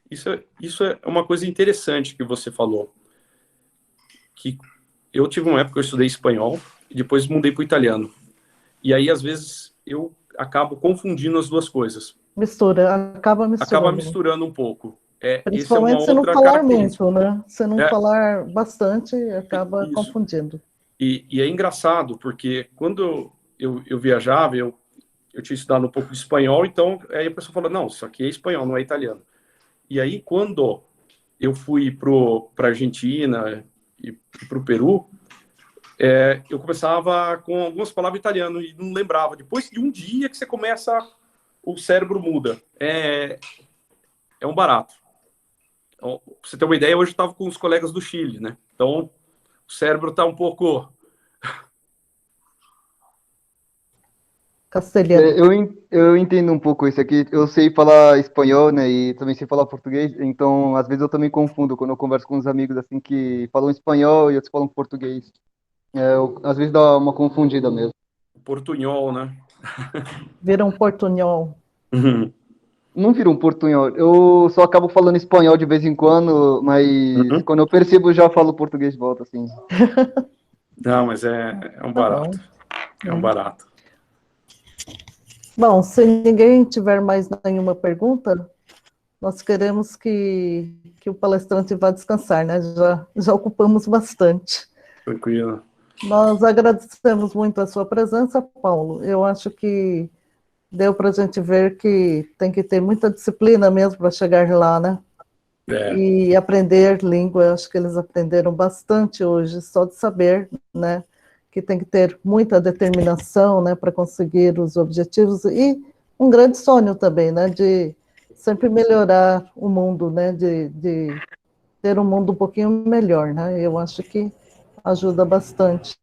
Isso é uma coisa interessante que você falou. Que eu tive uma época que eu estudei espanhol e depois mudei para o italiano. E aí, às vezes, eu acabo confundindo as duas coisas. Mistura, acaba misturando. Acaba misturando um pouco. Essa é uma Principalmente se não outra falar característica. muito, né? Se não É. falar bastante, acaba Isso. confundindo. E é engraçado, porque quando eu viajava, eu tinha estudado um pouco de espanhol, então aí a pessoa fala, não, isso aqui é espanhol, não é italiano. E aí, quando eu fui para a Argentina e para o Peru, eu começava com algumas palavras italiano e não lembrava. Depois de um dia que você começa, o cérebro muda. É um barato. Então, pra você ter uma ideia, hoje eu estava com os colegas do Chile, né? Então, o cérebro está um pouco... Castelhano. Eu entendo um pouco isso aqui. Eu sei falar espanhol, né, e também sei falar português, então às vezes eu também confundo quando eu converso com uns amigos assim que falam espanhol e outros falam português. Às vezes dá uma confundida mesmo. Portunhol, né? Vira um portunhol. Não vira um portunhol. Eu só acabo falando espanhol de vez em quando, mas quando eu percebo, eu já falo português de volta, assim. Não, mas é um barato. É um barato. Bom, se ninguém tiver mais nenhuma pergunta, nós queremos que o palestrante vá descansar, né? Já ocupamos bastante. Tranquilo. Nós agradecemos muito a sua presença, Paulo. Eu acho que deu para a gente ver que tem que ter muita disciplina mesmo para chegar lá, né? E aprender língua. Eu acho que eles aprenderam bastante hoje, só de saber, né? Que tem que ter muita determinação, né, para conseguir os objetivos e um grande sonho também, né, de sempre melhorar o mundo, né, de ter um mundo um pouquinho melhor, né, eu acho que ajuda bastante.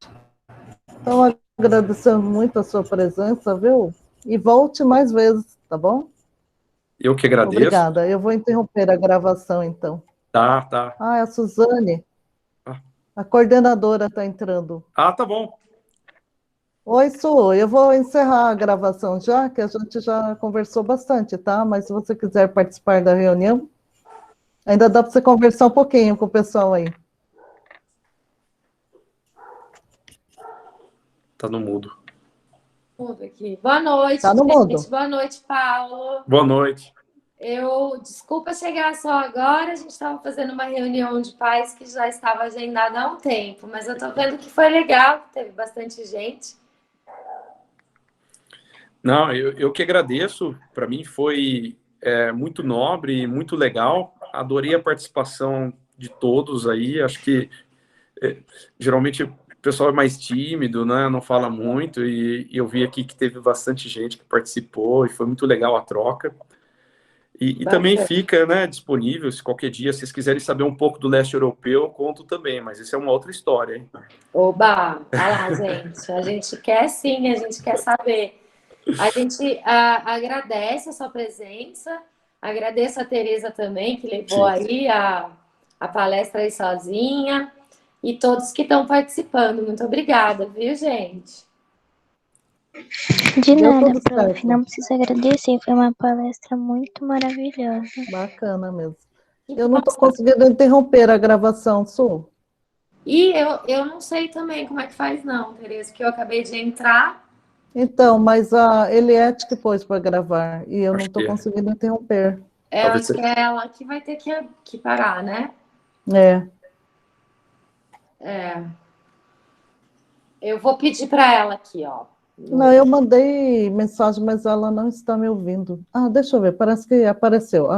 Então, agradecemos muito a sua presença, viu? E volte mais vezes, tá bom? Eu que agradeço. Obrigada. Eu vou interromper a gravação, então. Tá. Ah, a Suzane, a coordenadora está entrando. Ah, tá bom. Oi, Su, eu vou encerrar a gravação já, que a gente já conversou bastante, tá? Mas se você quiser participar da reunião, ainda dá para você conversar um pouquinho com o pessoal aí. Tá no mudo. Mudo aqui. Boa noite, Tá no gente. mudo. Boa noite, Paulo. Boa noite. Desculpa chegar só agora, a gente estava fazendo uma reunião de pais que já estava agendada há um tempo, mas eu tô vendo que foi legal, que teve bastante gente. Não, eu que agradeço. Para mim foi muito nobre, muito legal. Adorei a participação de todos aí. Acho que geralmente o pessoal é mais tímido, né? Não fala muito. E eu vi aqui que teve bastante gente que participou e foi muito legal a troca. E também fica, né, disponível, se qualquer dia vocês quiserem saber um pouco do leste europeu, eu conto também, mas isso é uma outra história, hein? Oba! Olha lá, gente. A gente quer sim, a gente quer saber. A gente agradece a sua presença, agradeço a Tereza também, que levou aí a palestra aí sozinha, e todos que estão participando. Muito obrigada, viu, gente? De Deu nada, tudo prof. certo. Não precisa agradecer. Foi uma palestra muito maravilhosa. Bacana mesmo. Eu não estou conseguindo interromper a gravação, Su. E eu não sei também como é que faz, não, Tereza, porque eu acabei de entrar. Então, mas a Eliette que pôs para gravar e eu não Acho estou que é. conseguindo interromper. Eu Talvez acho que é ela que vai ter que parar, né? Eu vou pedir para ela aqui, ó. Não, eu mandei mensagem, mas ela não está me ouvindo. Ah, deixa eu ver, parece que apareceu.